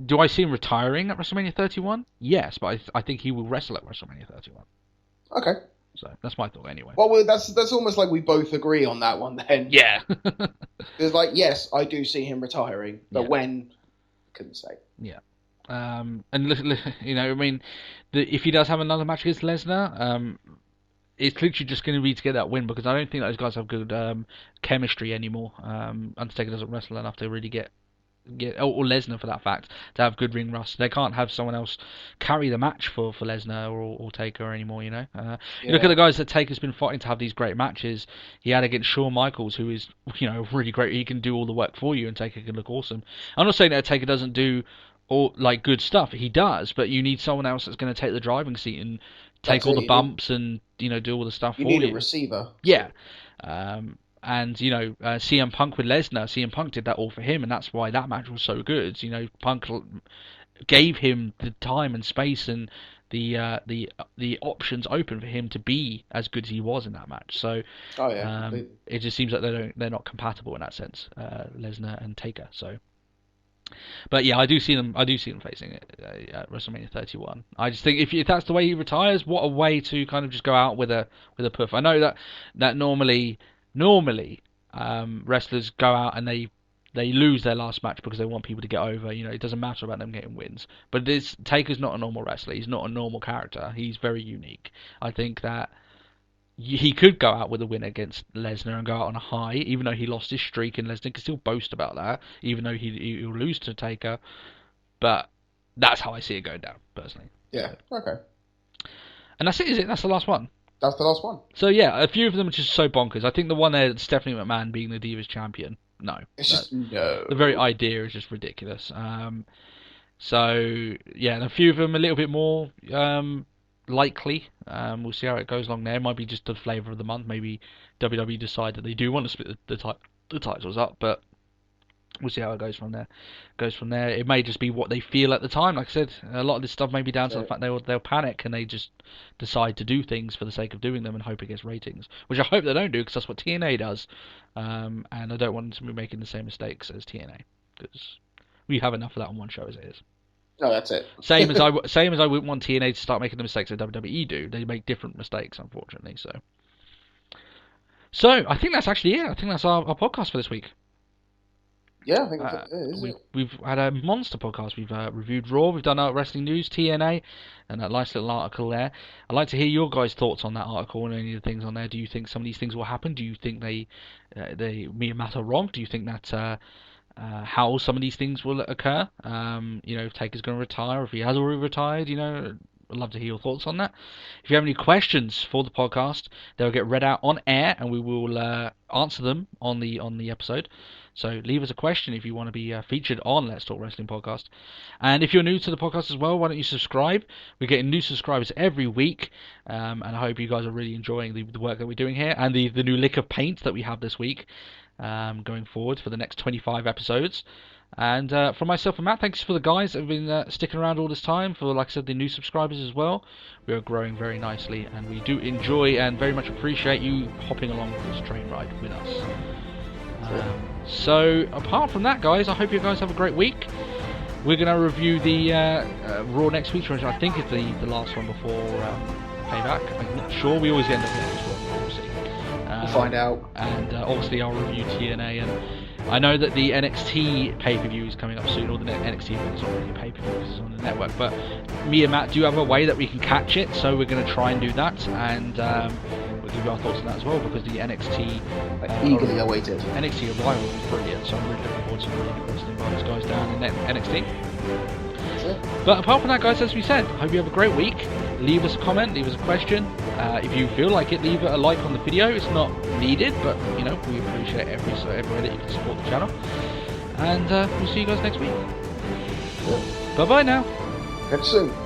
Do I see him retiring at WrestleMania 31? Yes, but I think he will wrestle at WrestleMania 31. Okay. So that's my thought anyway. Well, that's almost like we both agree on that one then. Yeah. It's like, yes, I do see him retiring, but when, I couldn't say. Yeah. And I mean, if he does have another match against Lesnar, it's literally just going to be to get that win, because I don't think those guys have good chemistry anymore. Undertaker doesn't wrestle enough to really get or Lesnar for that fact, to have good ring rust. They can't have someone else carry the match for Lesnar or Taker anymore, You look at the guys that Taker's been fighting to have these great matches. He had against Shawn Michaels, who is, really great. He can do all the work for you, and Taker can look awesome. I'm not saying that Taker doesn't do all good stuff. He does, but you need someone else that's going to take the driving seat and take all the bumps and do all the stuff for you. You need a receiver. Yeah. And CM Punk with Lesnar, CM Punk did that all for him, and that's why that match was so good. Punk gave him the time and space and the options open for him to be as good as he was in that match. So it just seems like they're not compatible in that sense, Lesnar and Taker. So, but yeah, I do see them facing it at WrestleMania 31. I just think if that's the way he retires, what a way to kind of just go out with a puff. I know that normally wrestlers go out and they lose their last match because they want people to get over. It doesn't matter about them getting wins. But Taker's not a normal wrestler. He's not a normal character. He's very unique. I think that he could go out with a win against Lesnar and go out on a high, even though he lost his streak, and Lesnar can still boast about that, even though he'll lose to Taker. But that's how I see it going down, personally. Yeah, okay. And that's it, is it? That's the last one? That's the last one. So yeah, a few of them are just so bonkers. I think the one there, Stephanie McMahon being the Divas champion, no. The very idea is just ridiculous. So yeah, and a few of them a little bit more likely. We'll see how it goes along there. It might be just the flavour of the month. Maybe WWE decide that they do want to split the titles up, but we'll see how it goes from there. It may just be what they feel at the time. Like I said, a lot of this stuff may be down to the fact they'll panic and they just decide to do things for the sake of doing them and hope it gets ratings, which I hope they don't do, because that's what TNA does. And I don't want them to be making the same mistakes as TNA, because we have enough of that on one show as it is. No, that's it. Same as I wouldn't want TNA to start making the mistakes that WWE do. They make different mistakes, unfortunately. So I think that's actually it. I think that's our podcast for this week. Yeah, I think we've had a monster podcast. We've reviewed Raw, we've done our wrestling news, TNA, and that nice little article there. I'd like to hear your guys' thoughts on that article and any of the things on there. Do you think some of these things will happen? Do you think me and Matt are wrong? Do you think that how some of these things will occur? If Taker's going to retire, if he has already retired, I'd love to hear your thoughts on that. If you have any questions for the podcast, they'll get read out on air, and we will answer them on the episode. So leave us a question if you want to be featured on Let's Talk Wrestling Podcast. And if you're new to the podcast as well, why don't you subscribe? We're getting new subscribers every week, and I hope you guys are really enjoying the work that we're doing here, and the new lick of paint that we have this week, going forward for the next 25 episodes. And from myself and Matt, thanks for the guys that have been sticking around all this time, for, like I said, the new subscribers as well. We are growing very nicely, and we do enjoy and very much appreciate you hopping along this train ride with us. So apart from that, guys, I hope you guys have a great week. We're going to review the Raw next week, which I think is the last one before Payback. I'm not sure. We always end up with this one. We'll see. We'll find out. And obviously I'll review TNA, and I know that the NXT pay-per-view is coming up soon, or the NXT event is not really a pay-per-view because it's on the network, but me and Matt do have a way that we can catch it, so we're going to try and do that, and we'll give you our thoughts on that as well, because the NXT eagerly awaited NXT arrival was brilliant, so I'm really looking forward to really wrestling by those guys down in NXT. But apart from that, guys, as we said, I hope you have a great week. Leave us a comment, leave us a question. If you feel like it, leave a like on the video. It's not needed, but we appreciate every way that you can support the channel. And we'll see you guys next week. Bye bye now. Catch you soon.